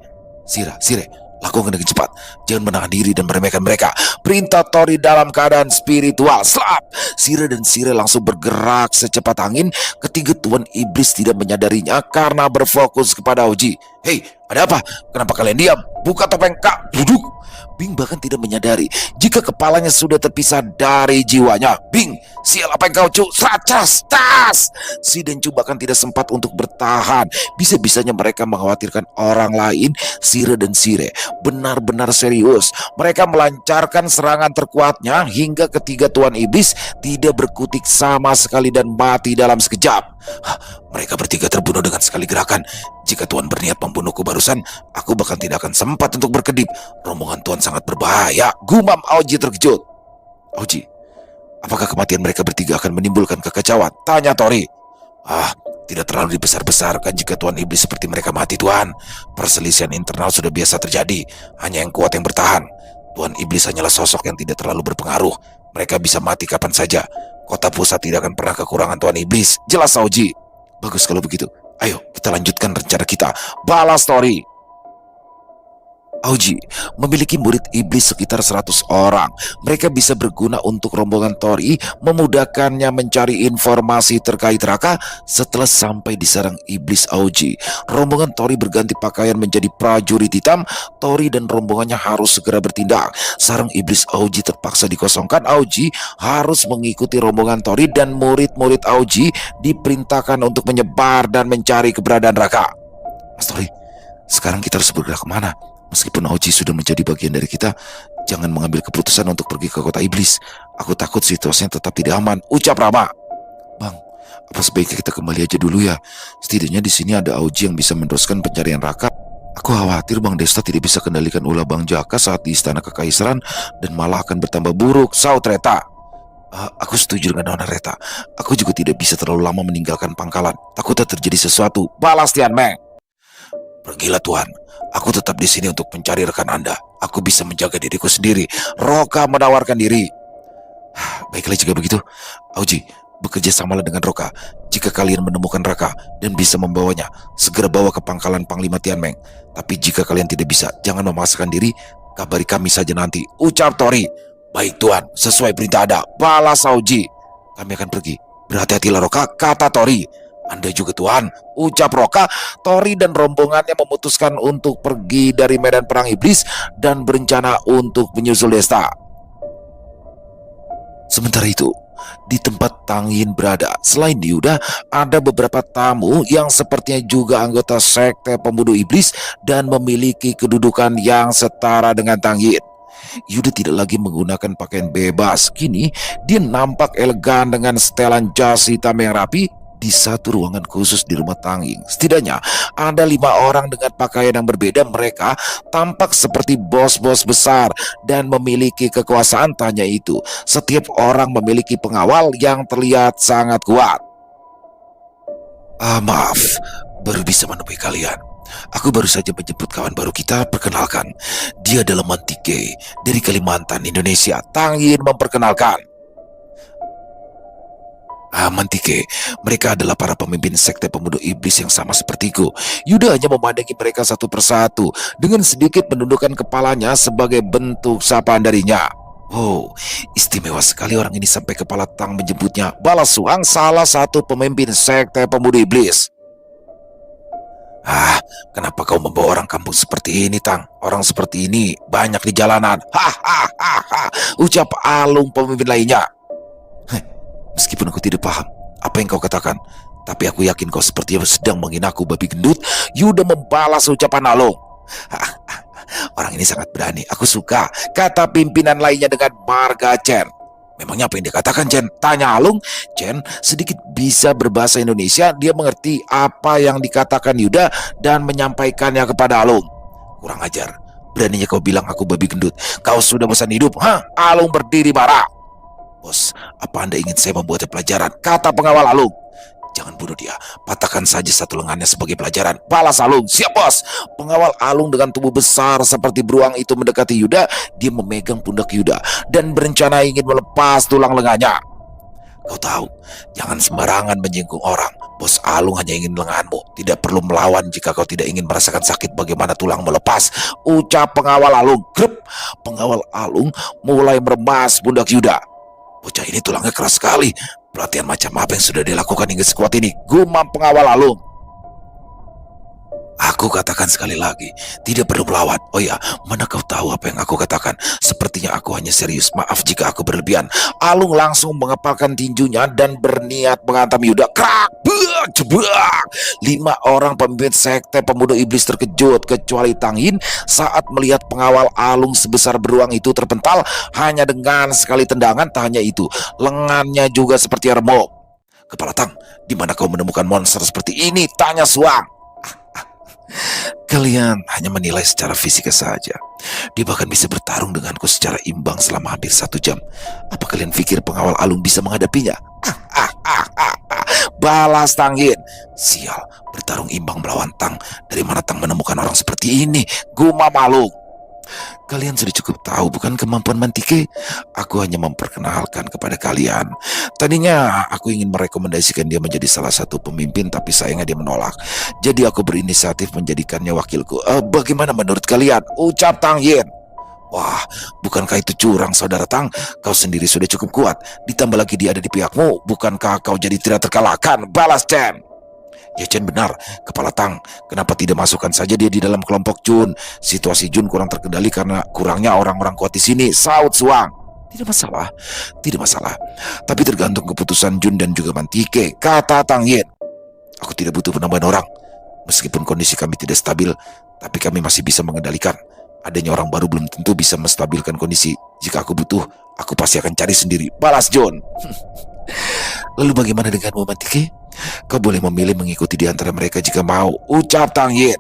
Sire, lakukan dengan cepat. Jangan menahan diri dan meremehkan mereka. Perintah Tori dalam keadaan spiritual. Slap! Sire dan Sire langsung bergerak secepat angin. Ketiga Tuan Iblis tidak menyadarinya karena berfokus kepada Aoji. Hei, ada apa? Kenapa kalian diam? Buka topeng kak. Duduk. Bing bahkan tidak menyadari jika kepalanya sudah terpisah dari jiwanya. Bing, sial apa yang kau Cu? Seracas, tas! Si dan Cu bahkan tidak sempat untuk bertahan. Bisa-bisanya mereka mengkhawatirkan orang lain. Sire dan Sire benar-benar serius. Mereka melancarkan serangan terkuatnya hingga ketiga Tuan Iblis tidak berkutik sama sekali dan mati dalam sekejap. Mereka bertiga terbunuh dengan sekali gerakan. Jika Tuan berniat membunuhku barusan, aku bahkan tidak akan sempat untuk berkedip. Rombongan Tuan sangat berbahaya, gumam Aoji terkejut. Aoji, apakah kematian mereka bertiga akan menimbulkan kekacauan? Tanya Tori. Tidak terlalu dibesar-besarkan jika Tuan Iblis seperti mereka mati, Tuan. Perselisihan internal sudah biasa terjadi. Hanya yang kuat yang bertahan. Tuan Iblis hanyalah sosok yang tidak terlalu berpengaruh. Mereka bisa mati kapan saja. Kota pusat tidak akan pernah kekurangan Tuan Iblis. Jelas Aoji. Bagus kalau begitu. Ayo kita lanjutkan rencana kita. Balas Tori. Aoji memiliki murid iblis sekitar 100 orang. Mereka bisa berguna untuk rombongan Tori, memudahkannya mencari informasi terkait Raka. Setelah sampai di sarang iblis Aoji, rombongan Tori berganti pakaian menjadi prajurit hitam. Tori dan rombongannya harus segera bertindak. Sarang iblis Aoji terpaksa dikosongkan. Aoji harus mengikuti rombongan Tori dan murid-murid Aoji diperintahkan untuk menyebar dan mencari keberadaan Raka. Mas Tori, sekarang kita harus bergerak kemana? Meskipun Aoji sudah menjadi bagian dari kita, jangan mengambil keputusan untuk pergi ke kota iblis. Aku takut situasinya tetap tidak aman, ucap Rama. Bang, Apa sebaiknya kita kembali aja dulu ya? Setidaknya di sini ada Auji yang bisa meneruskan pencarian Raka. Aku khawatir Bang Desta tidak bisa kendalikan ulah Bang Jaka saat di istana kekaisaran dan malah akan bertambah buruk. Saut Reta. Aku setuju dengan Nona Reta. Aku juga tidak bisa terlalu lama meninggalkan pangkalan. Takutnya terjadi sesuatu. Balas Tian Meng. Pergilah Tuan. Aku tetap di sini untuk mencari rekan Anda. Aku bisa menjaga diriku sendiri. Roka menawarkan diri. Baiklah jika begitu, Auji, bekerja samalah dengan Roka. Jika kalian menemukan Raka dan bisa membawanya, segera bawa ke pangkalan Panglima Tianmeng. Tapi jika kalian tidak bisa, jangan memaksakan diri. Kabari kami saja nanti. Ucap Tori. Baik Tuan, sesuai perintah ada. Balas Auji. Kami akan pergi. Berhati-hatilah Roka, kata Tori. Anda juga Tuan, ucap Roka. Tori dan rombongannya memutuskan untuk pergi dari medan perang iblis dan berencana untuk menyusul Desta. Sementara itu, di tempat Tang Yin berada, selain Yuda, ada beberapa tamu yang sepertinya juga anggota sekte pembunuh iblis dan memiliki kedudukan yang setara dengan Tang Yin. Yuda tidak lagi menggunakan pakaian bebas. Kini, dia nampak elegan dengan setelan jas hitam yang rapi di satu ruangan khusus di rumah Tang Yin. Setidaknya ada 5 orang dengan pakaian yang berbeda. Mereka tampak seperti bos-bos besar dan memiliki kekuasaan. Tanya itu, setiap orang memiliki pengawal yang terlihat sangat kuat. Maaf, baru bisa menemui kalian. Aku baru saja menjemput kawan baru kita. Perkenalkan, dia adalah Mantike dari Kalimantan, Indonesia. Tang Yin memperkenalkan. Mantike, mereka adalah para pemimpin sekte pemuda iblis yang sama sepertiku. Yuda hanya memandangi mereka satu persatu dengan sedikit menundukkan kepalanya sebagai bentuk sapaan darinya. Oh, istimewa sekali orang ini sampai kepala Tang menjemputnya. Balas Suang, salah satu pemimpin sekte pemuda iblis. Kenapa kau membawa orang kampung seperti ini, Tang? Orang seperti ini banyak di jalanan. Ucap Alung pemimpin lainnya. Meskipun aku tidak paham apa yang kau katakan, tapi aku yakin kau sepertinya sedang menghinaku, babi gendut. Yuda membalas ucapan Alung. Orang ini sangat berani, aku suka, kata pimpinan lainnya dengan marga Chen. Memangnya apa yang dikatakan Chen? Tanya Alung. Chen sedikit bisa berbahasa Indonesia. Dia mengerti apa yang dikatakan Yuda dan menyampaikannya kepada Alung. Kurang ajar, beraninya kau bilang aku babi gendut. Kau sudah bosan hidup? Alung berdiri marah. Bos, apa Anda ingin saya membuatnya pelajaran? Kata pengawal Alung. Jangan bunuh dia, patahkan saja satu lengannya sebagai pelajaran. Balas Alung. Siap bos. Pengawal Alung dengan tubuh besar seperti beruang itu mendekati Yuda. Dia memegang pundak Yuda dan berencana ingin melepas tulang lengannya. Kau tahu, jangan sembarangan menyinggung orang. Bos Alung hanya ingin lenganmu. Tidak perlu melawan jika kau tidak ingin merasakan sakit bagaimana tulang melepas. Ucap pengawal Alung. Grup. Pengawal Alung mulai meremas pundak Yuda. Bocah ini tulangnya keras sekali. Pelatihan macam apa yang sudah dilakukan hingga sekuat ini? Gumam pengawal Alung. Aku katakan sekali lagi, tidak perlu melawan. Oh ya, mana kau tahu apa yang aku katakan? Sepertinya aku hanya serius. Maaf jika aku berlebihan. Alung langsung mengepalkan tinjunya dan berniat menghantam Yuda. Krak! Buak! Jebak! 5 orang pemimpin sekte pemuda iblis terkejut, kecuali Tang Yin saat melihat pengawal Alung sebesar beruang itu terpental hanya dengan sekali tendangan. Tak hanya itu, lengannya juga seperti remuk. Kepala Tang, di mana kau menemukan monster seperti ini? Tanya Suang. Kalian hanya menilai secara fisika saja. Dia bahkan bisa bertarung denganku secara imbang selama hampir 1 jam. Apa kalian pikir pengawal Alung bisa menghadapinya? Balas Tang Yin. Sial, bertarung imbang melawan Tang. Dari mana Tang menemukan orang seperti ini? Gumam Alung. Kalian sudah cukup tahu bukan kemampuan Mantike? Aku hanya memperkenalkan kepada kalian. Tadinya aku ingin merekomendasikan dia menjadi salah satu pemimpin, tapi sayangnya dia menolak. Jadi aku berinisiatif menjadikannya wakilku. Bagaimana menurut kalian? Ucap Tang Yin. Wah, bukankah itu curang saudara Tang? Kau sendiri sudah cukup kuat. Ditambah lagi dia ada di pihakmu. Bukankah kau jadi tidak terkalahkan? Balas Chen. Ya Chen benar, kepala Tang. Kenapa tidak masukkan saja dia di dalam kelompok Jun? Situasi Jun kurang terkendali karena kurangnya orang-orang kuat di sini. Saut Suang. Tidak masalah, tidak masalah. Tapi tergantung keputusan Jun dan juga Mantike, kata Tang Yin. Aku tidak butuh penambahan orang. Meskipun kondisi kami tidak stabil, tapi kami masih bisa mengendalikan. Adanya orang baru belum tentu bisa menstabilkan kondisi. Jika aku butuh, aku pasti akan cari sendiri. Balas Jun. Lalu bagaimana denganmu Mantike? Kau boleh memilih mengikuti di antara mereka jika mau, ucap Tang Yin.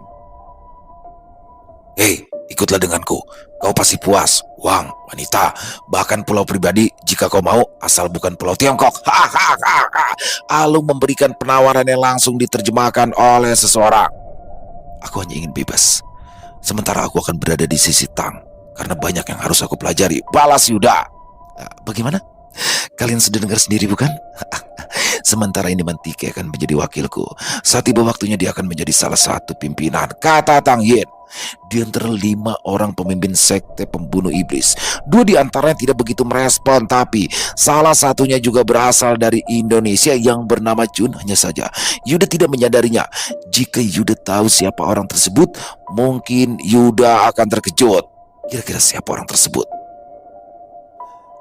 Hei, ikutlah denganku. Kau pasti puas. Uang, wanita, bahkan pulau pribadi jika kau mau, asal bukan pulau Tiongkok. Hahaha. Alung memberikan penawaran yang langsung diterjemahkan oleh seseorang. Aku hanya ingin bebas. Sementara aku akan berada di sisi Tang, karena banyak yang harus aku pelajari. Balas Yuda. Bagaimana? Kalian sudah dengar sendiri bukan? Sementara ini Mantike akan menjadi wakilku. Saat tiba waktunya dia akan menjadi salah satu pimpinan, kata Tang Yin. Di antara 5 orang pemimpin sekte pembunuh iblis, 2 di antaranya tidak begitu merespon, tapi salah satunya juga berasal dari Indonesia yang bernama Jun. Hanya saja Yuda tidak menyadarinya. Jika Yuda tahu siapa orang tersebut, mungkin Yuda akan terkejut. Kira-kira siapa orang tersebut?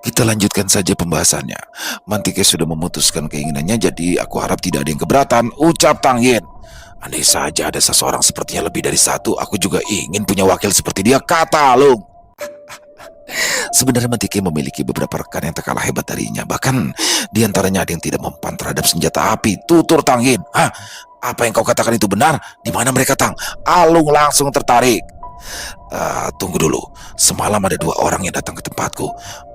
Kita lanjutkan saja pembahasannya. Mantike sudah memutuskan keinginannya, jadi aku harap tidak ada yang keberatan, ucap Tang Yin. Andai saja ada seseorang sepertinya lebih dari satu, aku juga ingin punya wakil seperti dia, kata Alung. Sebenarnya Mantike memiliki beberapa rekan yang tak kalah hebat darinya. Bahkan di antaranya ada yang tidak mempan terhadap senjata api, tutur Tang Yin. Hah? Apa yang kau katakan itu benar? Di mana mereka, Tang? Alung langsung tertarik. Tunggu dulu. Semalam ada 2 orang yang datang ke tempatku.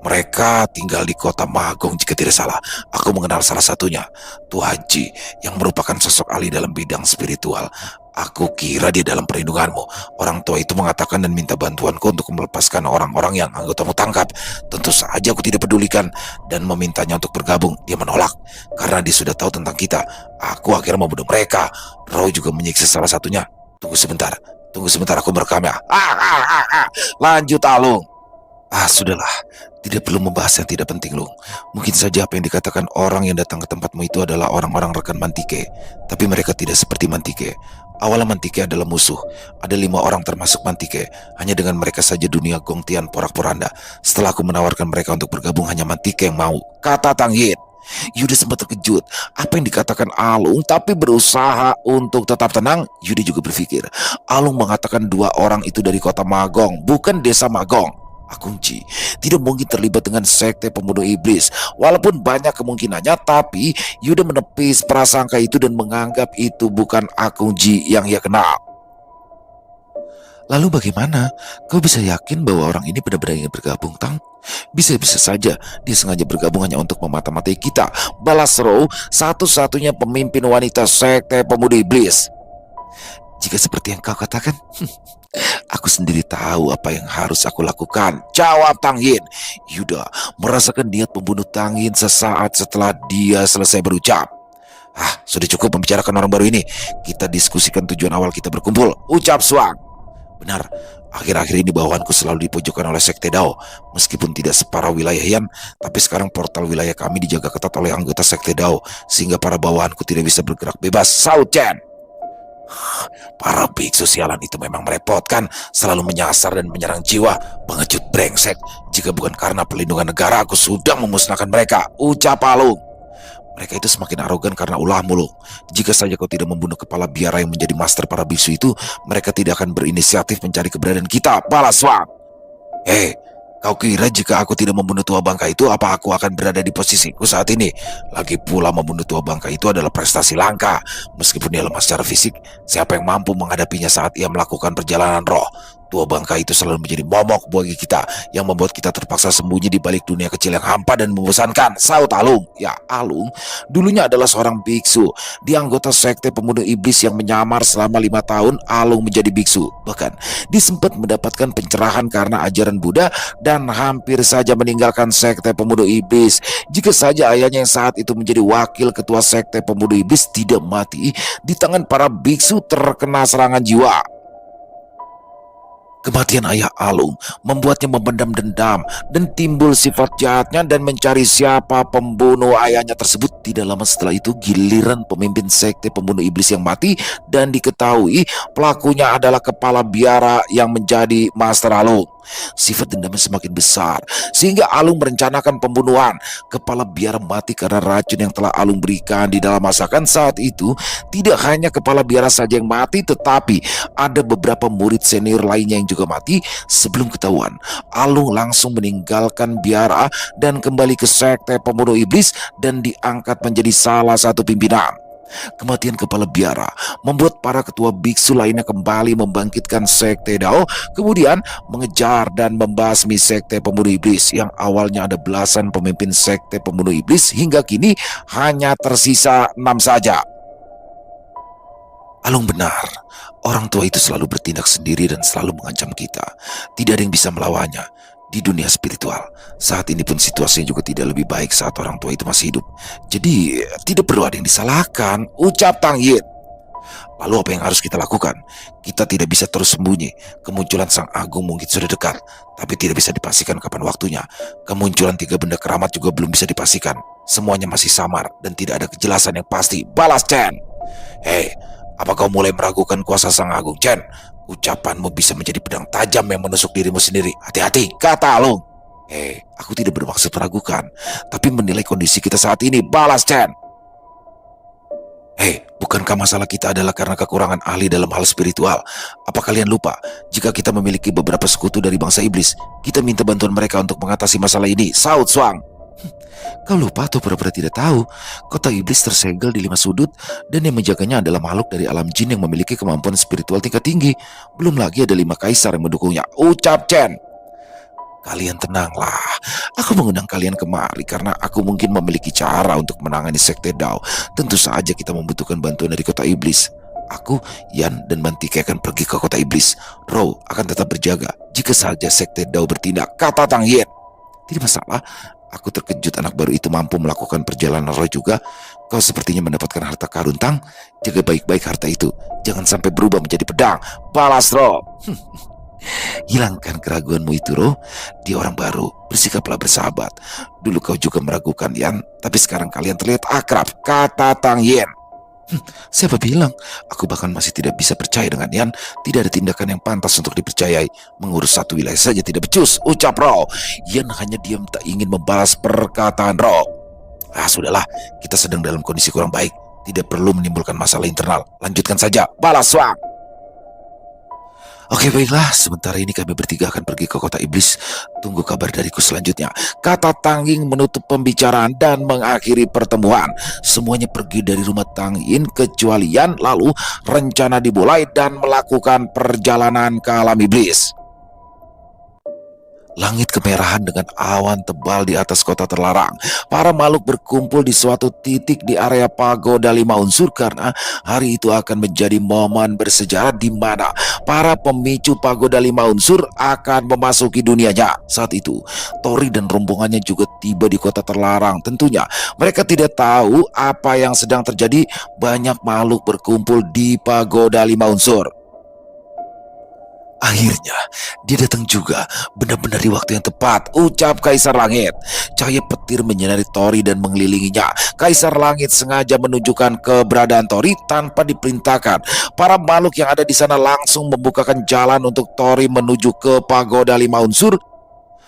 Mereka tinggal di kota Magong jika tidak salah. Aku mengenal salah satunya, Tua Haji, yang merupakan sosok ahli dalam bidang spiritual. Aku kira dia dalam perlindunganmu. Orang tua itu mengatakan dan minta bantuanku untuk melepaskan orang-orang yang anggotamu tangkap. Tentu saja aku tidak pedulikan dan memintanya untuk bergabung. Dia menolak karena dia sudah tahu tentang kita. Aku akhirnya membunuh mereka. Roy juga menyiksa salah satunya. Tunggu sebentar, aku merekamnya. Lanjut Alung. Sudahlah. Tidak perlu membahas yang tidak penting, Lung. Mungkin saja apa yang dikatakan orang yang datang ke tempatmu itu adalah orang-orang rekan Mantike. Tapi mereka tidak seperti Mantike. Awalnya Mantike adalah musuh. Ada 5 orang termasuk Mantike. Hanya dengan mereka saja dunia Gongtian porak-poranda. Setelah aku menawarkan mereka untuk bergabung, hanya Mantike yang mau, kata Tang Yin. Yuda sempat terkejut apa yang dikatakan Alung, tapi berusaha untuk tetap tenang. Yuda juga berpikir Alung mengatakan 2 orang itu dari kota Magong, bukan desa Magong. Akungji tidak mungkin terlibat dengan sekte pembunuh iblis. Walaupun banyak kemungkinannya, tapi Yuda menepis prasangka itu dan menganggap itu bukan Akungji yang ia kenal. Lalu bagaimana? Kau bisa yakin bahwa orang ini benar-benar ingin bergabung, Tang? Bisa-bisa saja dia sengaja bergabung hanya untuk memata-matai kita, balas Row, satu-satunya pemimpin wanita sekte pemuda iblis. Jika seperti yang kau katakan, aku sendiri tahu apa yang harus aku lakukan, jawab Tang Yin. Yuda merasakan niat membunuh Tang Yin sesaat setelah dia selesai berucap. Sudah cukup membicarakan orang baru ini. Kita diskusikan tujuan awal kita berkumpul, ucap Suang. Benar, akhir-akhir ini bawahanku selalu dipojokkan oleh sekte Dao. Meskipun tidak separah wilayah Yan, tapi sekarang portal wilayah kami dijaga ketat oleh anggota sekte Dao, sehingga para bawahanku tidak bisa bergerak bebas, Sao Chen. Para biksu sialan itu memang merepotkan, selalu menyasar dan menyerang jiwa. Pengecut brengsek. Jika bukan karena perlindungan negara, aku sudah memusnahkan mereka, ucap Alung. Mereka itu semakin arogan karena ulahmu, Lung. Jika saja kau tidak membunuh kepala biara yang menjadi master para biksu itu, mereka tidak akan berinisiatif mencari keberadaan kita, balas Wang. Kau kira jika aku tidak membunuh tua bangka itu, apa aku akan berada di posisiku saat ini? Lagi pula membunuh tua bangka itu adalah prestasi langka. Meskipun dia lemah secara fisik, siapa yang mampu menghadapinya saat ia melakukan perjalanan roh? Tua bangka itu selalu menjadi momok bagi kita, yang membuat kita terpaksa sembunyi di balik dunia kecil yang hampa dan membosankan, saut Alung. Ya, Alung dulunya adalah seorang biksu. Dia anggota sekte pemuda iblis yang menyamar selama 5 tahun. Alung menjadi biksu. Bahkan dia sempat mendapatkan pencerahan karena ajaran Buddha dan hampir saja meninggalkan sekte pemuda iblis. Jika saja ayahnya yang saat itu menjadi wakil ketua sekte pemuda iblis tidak mati di tangan para biksu terkena serangan jiwa. Kematian ayah Alung membuatnya memendam dendam dan timbul sifat jahatnya dan mencari siapa pembunuh ayahnya tersebut. Tidak lama setelah itu giliran pemimpin sekte pembunuh iblis yang mati dan diketahui pelakunya adalah kepala biara yang menjadi master Alung. Sifat dendamnya semakin besar sehingga Alung merencanakan pembunuhan. Kepala biara mati karena racun yang telah Alung berikan di dalam masakan. Saat itu tidak hanya kepala biara saja yang mati, tetapi ada beberapa murid senior lainnya yang juga mati. Sebelum ketahuan, Alung langsung meninggalkan biara dan kembali ke sekte pemuda iblis dan diangkat menjadi salah satu pimpinan. Kematian kepala biara membuat para ketua biksu lainnya kembali membangkitkan sekte Dao, kemudian mengejar dan membasmi sekte pembunuh iblis yang awalnya ada belasan pemimpin sekte pembunuh iblis hingga kini hanya tersisa 6 saja. Alung benar, orang tua itu selalu bertindak sendiri dan selalu mengancam kita. Tidak ada yang bisa melawannya. Di dunia spiritual, saat ini pun situasinya juga tidak lebih baik saat orang tua itu masih hidup. Jadi, tidak perlu ada yang disalahkan, ucap Tang Yin. Lalu apa yang harus kita lakukan? Kita tidak bisa terus sembunyi. Kemunculan Sang Agung mungkin sudah dekat, tapi tidak bisa dipastikan kapan waktunya. Kemunculan 3 benda keramat juga belum bisa dipastikan. Semuanya masih samar dan tidak ada kejelasan yang pasti. Balas Chen. Hei, apa kau mulai meragukan kuasa Sang Agung, Chen? Ucapanmu bisa menjadi pedang tajam yang menusuk dirimu sendiri. Hati-hati, kata Alung. Aku tidak bermaksud meragukan, tapi menilai kondisi kita saat ini. Balas Chen. Bukankah masalah kita adalah karena kekurangan ahli dalam hal spiritual? Apa kalian lupa, jika kita memiliki beberapa sekutu dari bangsa iblis, kita minta bantuan mereka untuk mengatasi masalah ini? Saud Suang. Kau lupa atau pura-pura tidak tahu? Kota iblis tersegel di 5 sudut, dan yang menjaganya adalah makhluk dari alam jin yang memiliki kemampuan spiritual tingkat tinggi. Belum lagi ada 5 kaisar yang mendukungnya. Ucap Chen. Kalian tenanglah, aku mengundang kalian kemari karena aku mungkin memiliki cara untuk menangani sekte Dao. Tentu saja kita membutuhkan bantuan dari kota iblis. Aku, Yan, dan Mantike akan pergi ke kota iblis. Rou akan tetap berjaga jika saja sekte Dao bertindak, kata Tang Yin. Tidak masalah, aku terkejut anak baru itu mampu melakukan perjalanan roh juga. Kau sepertinya mendapatkan harta karun, Tang. Jaga baik-baik harta itu, jangan sampai berubah menjadi pedang. Balas Roh. Hilangkan keraguanmu itu, Roh. Dia orang baru, bersikaplah bersahabat. Dulu kau juga meragukan, Yan, tapi sekarang kalian terlihat akrab, kata Tang Yin. Siapa bilang? Aku bahkan masih tidak bisa percaya dengan Yan. Tidak ada tindakan yang pantas untuk dipercayai. Mengurus satu wilayah saja tidak becus, ucap Roh. Yan hanya diam, tak ingin membalas perkataan Roh. Sudahlah, kita sedang dalam kondisi kurang baik. Tidak perlu menimbulkan masalah internal. Lanjutkan saja, balas Suang. Oke, baiklah, sementara ini kami bertiga akan pergi ke kota iblis. Tunggu kabar dariku selanjutnya, kata Tang Yin menutup pembicaraan dan mengakhiri pertemuan. Semuanya pergi dari rumah Tang Yin kecuali Yan. Lalu rencana dimulai dan melakukan perjalanan ke alam iblis. Langit kemerahan dengan awan tebal di atas kota terlarang. Para makhluk berkumpul di suatu titik di area pagoda 5 unsur karena hari itu akan menjadi momen bersejarah di mana para pemicu pagoda 5 unsur akan memasuki dunianya. Saat itu, Tori dan rombongannya juga tiba di kota terlarang. Tentunya mereka tidak tahu apa yang sedang terjadi. Banyak makhluk berkumpul di pagoda 5 unsur. Akhirnya, dia datang juga, benar-benar di waktu yang tepat, ucap Kaisar Langit. Cahaya petir menyinari Tori dan mengelilinginya. Kaisar Langit sengaja menunjukkan keberadaan Tori tanpa diperintahkan. Para makhluk yang ada di sana langsung membukakan jalan untuk Tori menuju ke pagoda 5 unsur.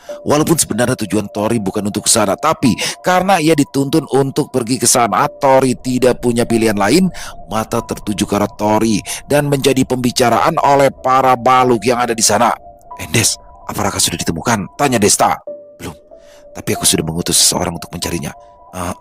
Walaupun sebenarnya tujuan Tori bukan untuk ke sana, tapi karena ia dituntun untuk pergi ke sana, Tori tidak punya pilihan lain. Mata tertuju ke arah Tori dan menjadi pembicaraan oleh para makhluk yang ada di sana. Des, apa Raka sudah ditemukan? Tanya Desta. Belum, tapi aku sudah mengutus seseorang untuk mencarinya.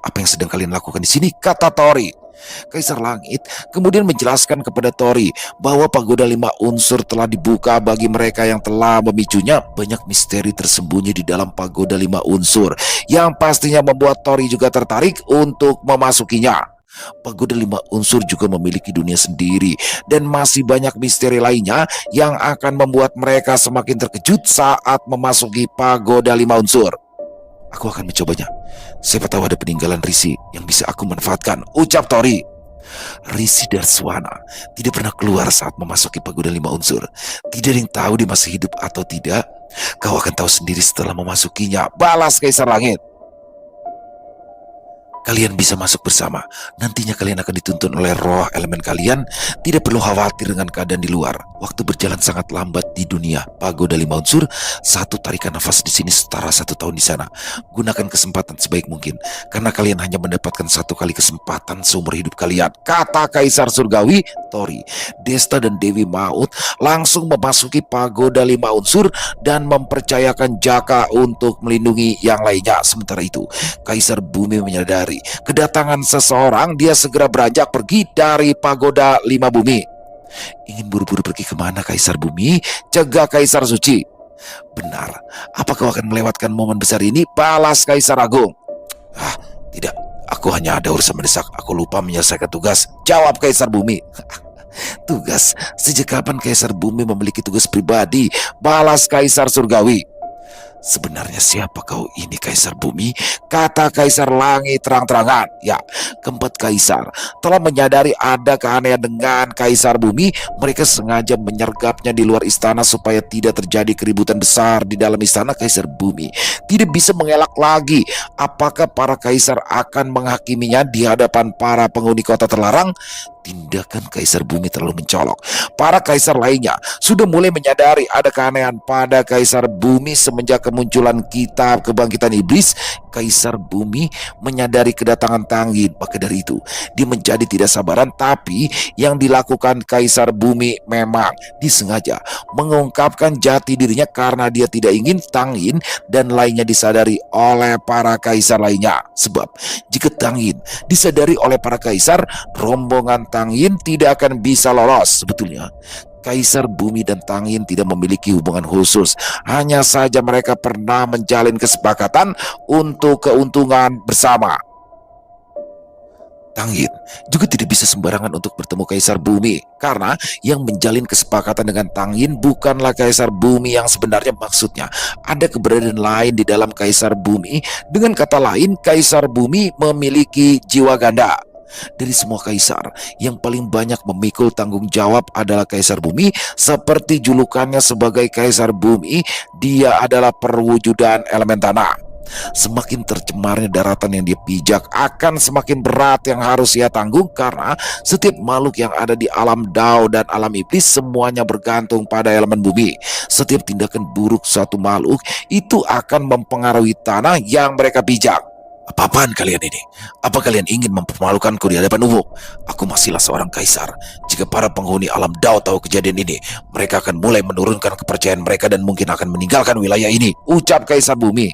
Apa yang sedang kalian lakukan di sini? Kata Tori. Kaisar Langit kemudian menjelaskan kepada Tori bahwa pagoda 5 unsur telah dibuka bagi mereka yang telah memicunya. Banyak misteri tersembunyi di dalam pagoda 5 unsur yang pastinya membuat Tori juga tertarik untuk memasukinya. Pagoda 5 unsur juga memiliki dunia sendiri dan masih banyak misteri lainnya yang akan membuat mereka semakin terkejut saat memasuki pagoda 5 unsur. Aku akan mencobanya. Siapa tahu ada peninggalan Risi yang bisa aku manfaatkan, ucap Tori. Risi Darswana tidak pernah keluar saat memasuki pagoda 5 unsur. Tidak ada yang tahu dia masih hidup atau tidak. Kau akan tahu sendiri setelah memasukinya, balas Kaisar Langit. Kalian bisa masuk bersama. Nantinya kalian akan dituntun oleh roh elemen kalian. Tidak perlu khawatir dengan keadaan di luar. Waktu berjalan sangat lambat di dunia. Pagoda 5 unsur, satu tarikan nafas di sini setara 1 tahun di sana. Gunakan kesempatan sebaik mungkin, karena kalian hanya mendapatkan 1 kali kesempatan seumur hidup kalian, kata Kaisar Surgawi. Tori, Desta dan Dewi Maut langsung memasuki pagoda 5 unsur dan mempercayakan Jaka untuk melindungi yang lainnya. Sementara itu, Kaisar Bumi menyadari kembali kedatangan seseorang, dia segera beranjak pergi dari pagoda 5 bumi. Ingin buru-buru pergi kemana, Kaisar Bumi? Cegah Kaisar Suci. Benar, apa kau akan melewatkan momen besar ini? Balas Kaisar Agung. Tidak, aku hanya ada urusan mendesak. Aku lupa menyelesaikan tugas. Jawab Kaisar Bumi. Tugas? Sejak kapan Kaisar Bumi memiliki tugas pribadi? Balas Kaisar Surgawi. Sebenarnya siapa kau ini, Kaisar Bumi? Kata Kaisar Langit terang-terangan. Ya, keempat kaisar telah menyadari ada keanehan dengan Kaisar Bumi. Mereka sengaja menyergapnya di luar istana supaya tidak terjadi keributan besar di dalam istana. Kaisar Bumi tidak bisa mengelak lagi. Apakah para kaisar akan menghakiminya di hadapan para penghuni kota terlarang? Tindakan Kaisar Bumi terlalu mencolok. Para kaisar lainnya sudah mulai menyadari ada keanehan pada Kaisar Bumi semenjak kemunculan kitab kebangkitan iblis. Kaisar Bumi menyadari kedatangan Tangin. Maka dari itu dia menjadi tidak sabaran. Tapi yang dilakukan Kaisar Bumi memang disengaja mengungkapkan jati dirinya karena dia tidak ingin Tangin dan lainnya disadari oleh para kaisar lainnya. Sebab jika Tangin disadari oleh para kaisar, rombongan Tangin tidak akan bisa lolos. Sebetulnya Kaisar Bumi dan Tangin tidak memiliki hubungan khusus. Hanya saja mereka pernah menjalin kesepakatan untuk keuntungan bersama. Tangin juga tidak bisa sembarangan untuk bertemu Kaisar Bumi, karena yang menjalin kesepakatan dengan Tangin bukanlah Kaisar Bumi yang sebenarnya. Maksudnya ada keberadaan lain di dalam Kaisar Bumi. Dengan kata lain, Kaisar Bumi memiliki jiwa ganda. Dari semua kaisar, yang paling banyak memikul tanggung jawab adalah Kaisar Bumi. Seperti julukannya sebagai Kaisar Bumi, dia adalah perwujudan elemen tanah. Semakin tercemarnya daratan yang dia pijak, akan semakin berat yang harus ia tanggung, karena setiap makhluk yang ada di alam Dao dan alam iblis semuanya bergantung pada elemen bumi. Setiap tindakan buruk suatu makhluk itu akan mempengaruhi tanah yang mereka pijak. Apa-apaan kalian ini? Apa kalian ingin mempermalukanku di hadapan umum? Aku masihlah seorang kaisar. Jika para penghuni alam Dao tahu kejadian ini, mereka akan mulai menurunkan kepercayaan mereka dan mungkin akan meninggalkan wilayah ini, ucap Kaisar Bumi.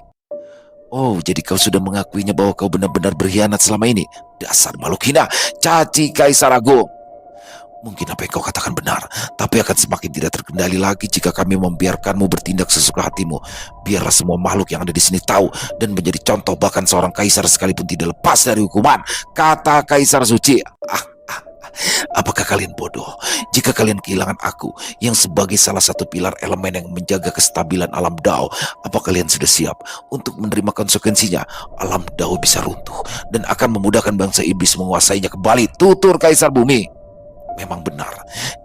Oh, jadi kau sudah mengakuinya bahwa kau benar-benar berkhianat selama ini? Dasar makhluk hina, caci Kaisar Agung. Mungkin apa yang kau katakan benar, tapi akan semakin tidak terkendali lagi jika kami membiarkanmu bertindak sesuka hatimu. Biarlah semua makhluk yang ada di sini tahu dan menjadi contoh, bahkan seorang kaisar sekalipun tidak lepas dari hukuman, kata Kaisar Suci. Apakah kalian bodoh jika kalian kehilangan aku yang sebagai salah satu pilar elemen yang menjaga kestabilan alam Dao? Apa kalian sudah siap untuk menerima konsekuensinya? Alam Dao bisa runtuh dan akan memudahkan bangsa iblis menguasainya kembali, tutur Kaisar Bumi. Memang benar,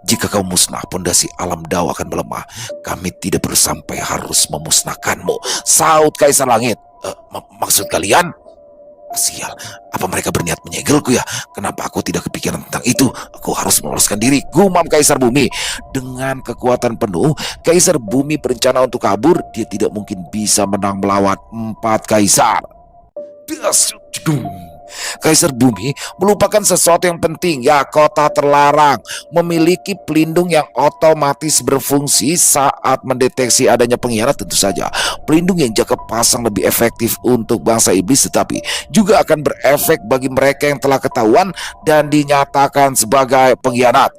jika kau musnah, pondasi alam Dao akan melemah. Kami tidak perlu sampai harus memusnahkanmu, saut Kaisar Langit. Maksud kalian? Sial, apa mereka berniat menyegelku ya? Kenapa aku tidak kepikiran tentang itu? Aku harus meloloskan diri, gumam Kaisar Bumi. Dengan kekuatan penuh, Kaisar Bumi berencana untuk kabur. Dia tidak mungkin bisa menang melawan 4 kaisar. Kaisar Bumi melupakan sesuatu yang penting, ya kota terlarang memiliki pelindung yang otomatis berfungsi saat mendeteksi adanya pengkhianat. Tentu saja pelindung yang jangka pasang lebih efektif untuk bangsa iblis, tetapi juga akan berefek bagi mereka yang telah ketahuan dan dinyatakan sebagai pengkhianat.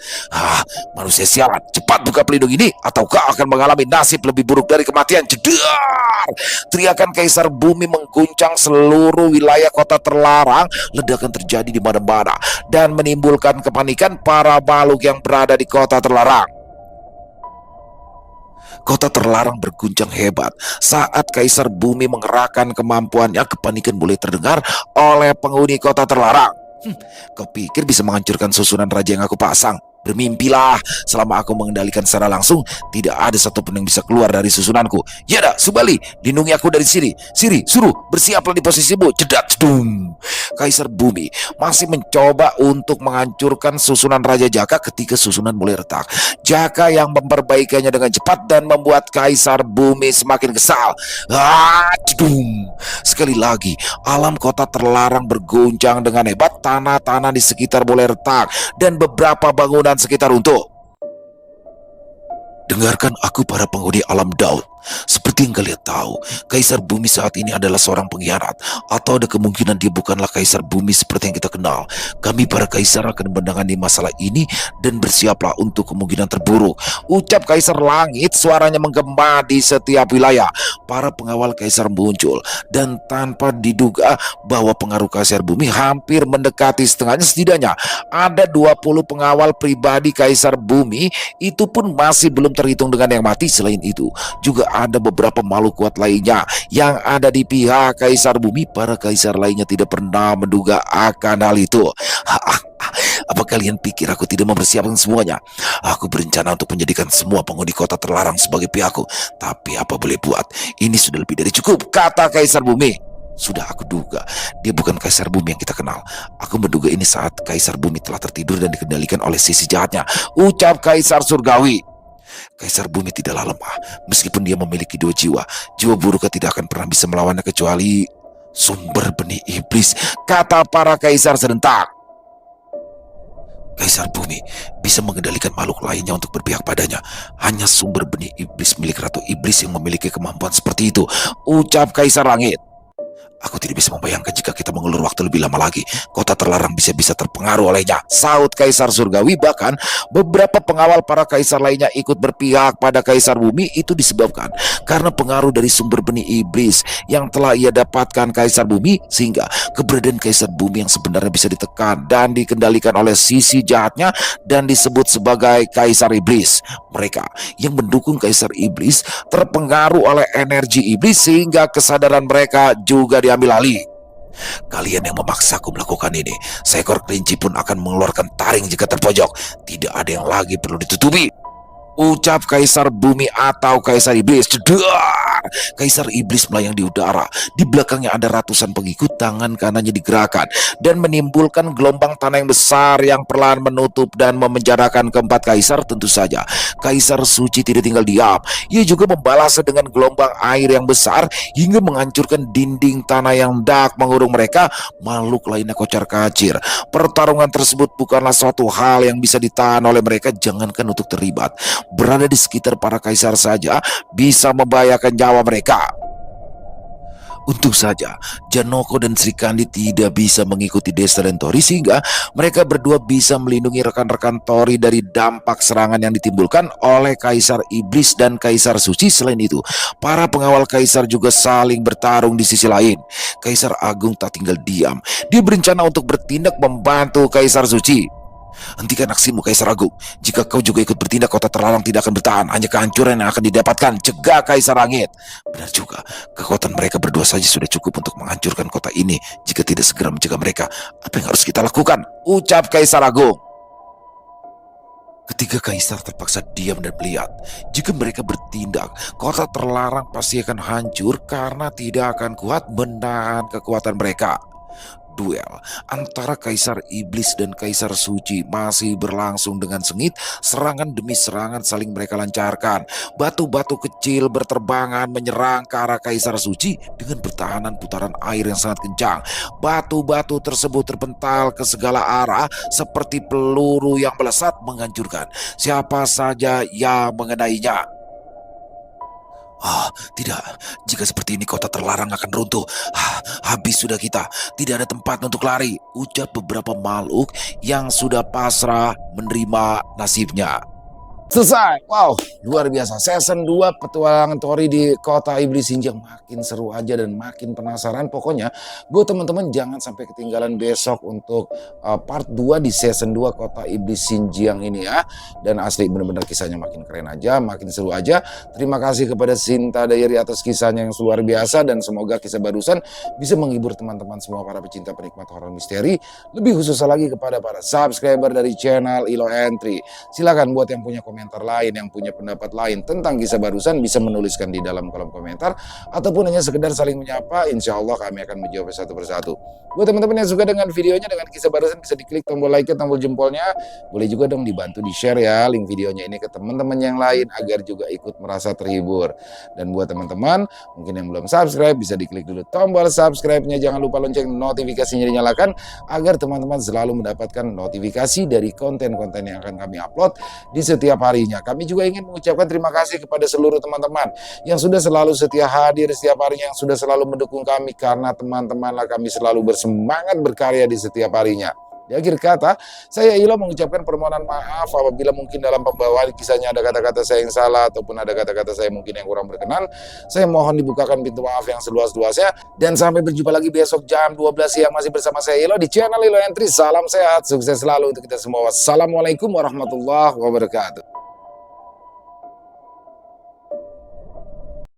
Manusia sialan, cepat buka pelindung ini atau kau akan mengalami nasib lebih buruk dari kematian. Jedar! Teriakan Kaisar Bumi mengguncang seluruh wilayah kota terlarang. Ledakan terjadi di mana-mana dan menimbulkan kepanikan para makhluk yang berada di kota terlarang. Kota terlarang berguncang hebat saat Kaisar Bumi mengerahkan kemampuannya. Kepanikan mulai terdengar oleh penghuni kota terlarang. Kau pikir bisa menghancurkan susunan raja yang aku pasang? Bermimpilah, selama aku mengendalikan secara langsung, tidak ada satupun yang bisa keluar dari susunanku. Yada, Subali, lindungi aku dari sini. Siri, suruh, bersiaplah di posisimu. Cedat, cedung. Kaisar Bumi masih mencoba untuk menghancurkan susunan Raja Jaka ketika susunan mulai retak. Jaka yang memperbaikinya dengan cepat dan membuat Kaisar Bumi semakin kesal. Cedung. Sekali lagi, alam kota terlarang berguncang dengan hebat. Tanah-tanah di sekitar mulai retak dan beberapa bangunan sekitar runtuh. Dengarkan aku para penghuni alam Dao. Seperti yang kalian tahu, Kaisar Bumi saat ini adalah seorang pengkhianat, atau ada kemungkinan dia bukanlah Kaisar Bumi seperti yang kita kenal. Kami para Kaisar akan menangani masalah ini dan bersiaplah untuk kemungkinan terburuk. Ucap Kaisar Langit, suaranya menggema di setiap wilayah. Para pengawal Kaisar muncul, dan tanpa diduga bahwa pengaruh Kaisar Bumi hampir mendekati setengahnya. Setidaknya ada 20 pengawal pribadi Kaisar Bumi, itu pun masih belum terhitung dengan yang mati. Selain itu, juga ada beberapa makhluk kuat lainnya yang ada di pihak Kaisar Bumi. Para kaisar lainnya tidak pernah menduga akan hal itu. Apa kalian pikir aku tidak mempersiapkan semuanya? Aku berencana untuk menjadikan semua penghuni kota terlarang sebagai pihakku. Tapi apa boleh buat, ini sudah lebih dari cukup, kata Kaisar Bumi. Sudah aku duga, dia bukan Kaisar Bumi yang kita kenal. Aku menduga ini saat Kaisar Bumi telah tertidur dan dikendalikan oleh sisi jahatnya, ucap Kaisar Surgawi. Kaisar Bumi tidaklah lemah. Meskipun dia memiliki 2 jiwa, jiwa buruknya tidak akan pernah bisa melawannya kecuali sumber benih iblis, kata para kaisar serentak. Kaisar Bumi bisa mengendalikan makhluk lainnya untuk berpihak padanya. Hanya sumber benih iblis milik Ratu Iblis yang memiliki kemampuan seperti itu, ucap Kaisar Langit. Aku tidak bisa membayangkan jika kita mengulur waktu lebih lama lagi, kota terlarang bisa terpengaruh olehnya, saut Kaisar Surgawi. Bahkan beberapa pengawal para kaisar lainnya ikut berpihak pada Kaisar Bumi. Itu disebabkan karena pengaruh dari sumber benih iblis yang telah ia dapatkan Kaisar Bumi, sehingga keberadaan Kaisar Bumi yang sebenarnya bisa ditekan dan dikendalikan oleh sisi jahatnya dan disebut sebagai Kaisar Iblis. Mereka yang mendukung Kaisar Iblis terpengaruh oleh energi iblis, sehingga kesadaran mereka juga diambil alih. Kalian yang memaksaku melakukan ini, seekor kelinci pun akan mengeluarkan taring jika terpojok. Tidak ada yang lagi perlu ditutupi, ucap Kaisar Bumi atau Kaisar Iblis. Cedar! Kaisar Iblis melayang di udara. Di belakangnya ada ratusan pengikut. Tangan kanannya digerakkan dan menimbulkan gelombang tanah yang besar yang perlahan menutup dan memenjarakan keempat kaisar. Tentu saja Kaisar Suci tidak tinggal diam. Ia juga membalasnya dengan gelombang air yang besar hingga menghancurkan dinding tanah yang hendak mengurung mereka. Makhluk lainnya kocar-kacir. Pertarungan tersebut bukanlah suatu hal yang bisa ditahan oleh mereka. Jangankan untuk terlibat, berada di sekitar para kaisar saja bisa membahayakan nyawa mereka. Untung saja Janoko dan Sri Kandi tidak bisa mengikuti Desta dan Tori, sehingga mereka berdua bisa melindungi rekan-rekan Tori dari dampak serangan yang ditimbulkan oleh Kaisar Iblis dan Kaisar Suci. Selain itu, para pengawal kaisar juga saling bertarung di sisi lain. Kaisar Agung tak tinggal diam. Dia berencana untuk bertindak membantu Kaisar Suci. Hentikan aksimu, Kaisar Agung. Jika kau juga ikut bertindak, kota terlarang tidak akan bertahan. Hanya kehancuran yang akan didapatkan, cegah Kaisar Langit. Benar juga, kekuatan mereka berdua saja sudah cukup untuk menghancurkan kota ini. Jika tidak segera mencegah mereka, apa yang harus kita lakukan? Ucap Kaisar Agung. Ketiga kaisar terpaksa diam dan melihat. Jika mereka bertindak, kota terlarang pasti akan hancur karena tidak akan kuat menahan kekuatan mereka. Duel antara Kaisar Iblis dan Kaisar Suci masih berlangsung dengan sengit. Serangan demi serangan saling mereka lancarkan. Batu-batu kecil berterbangan menyerang ke arah Kaisar Suci dengan pertahanan putaran air yang sangat kencang. Batu-batu tersebut terpental ke segala arah seperti peluru yang melesat menghancurkan siapa saja yang mengenainya. Tidak. Jika seperti ini kota terlarang akan runtuh. Habis sudah kita. Tidak ada tempat untuk lari, ucap beberapa makhluk yang sudah pasrah menerima nasibnya. Selesai. Wow, luar biasa. Season 2 petualangan Tori di kota Iblis Xinjiang. Makin seru aja dan makin penasaran. Pokoknya gue teman-teman jangan sampai ketinggalan besok untuk part 2 di season 2 kota Iblis Xinjiang ini ya. Dan asli bener-bener kisahnya makin keren aja, makin seru aja. Terima kasih kepada Sinta Diary atas kisahnya yang luar biasa. Dan semoga kisah barusan bisa menghibur teman-teman semua para pecinta penikmat horor misteri. Lebih khususnya lagi kepada para subscriber dari channel Ilo Entry. Silakan buat yang punya komentar lain, yang punya pendapat lain tentang kisah barusan bisa menuliskan di dalam kolom komentar, ataupun hanya sekedar saling menyapa. Insya Allah kami akan menjawab satu persatu. Buat teman-teman yang suka dengan videonya, dengan kisah barusan, bisa diklik tombol like, tombol jempolnya. Boleh juga dong dibantu di share ya link videonya ini ke teman-teman yang lain agar juga ikut merasa terhibur. Dan buat teman-teman mungkin yang belum subscribe, bisa diklik dulu tombol subscribe-nya. Jangan lupa lonceng notifikasinya dinyalakan agar teman-teman selalu mendapatkan notifikasi dari konten-konten yang akan kami upload di setiap harinya. Kami juga ingin mengucapkan terima kasih kepada seluruh teman-teman yang sudah selalu setia hadir setiap harinya, yang sudah selalu mendukung kami, karena teman-temanlah kami selalu bersemangat berkarya di setiap harinya. Di akhir kata, saya Ilo mengucapkan permohonan maaf apabila mungkin dalam pembawaan kisahnya ada kata-kata saya yang salah ataupun ada kata-kata saya mungkin yang kurang berkenan. Saya mohon dibukakan pintu maaf yang seluas-luasnya. Dan sampai berjumpa lagi besok jam 12 siang masih bersama saya Ilo di channel Ilo Entry. Salam sehat, sukses selalu untuk kita semua. Wassalamualaikum warahmatullahi wabarakatuh.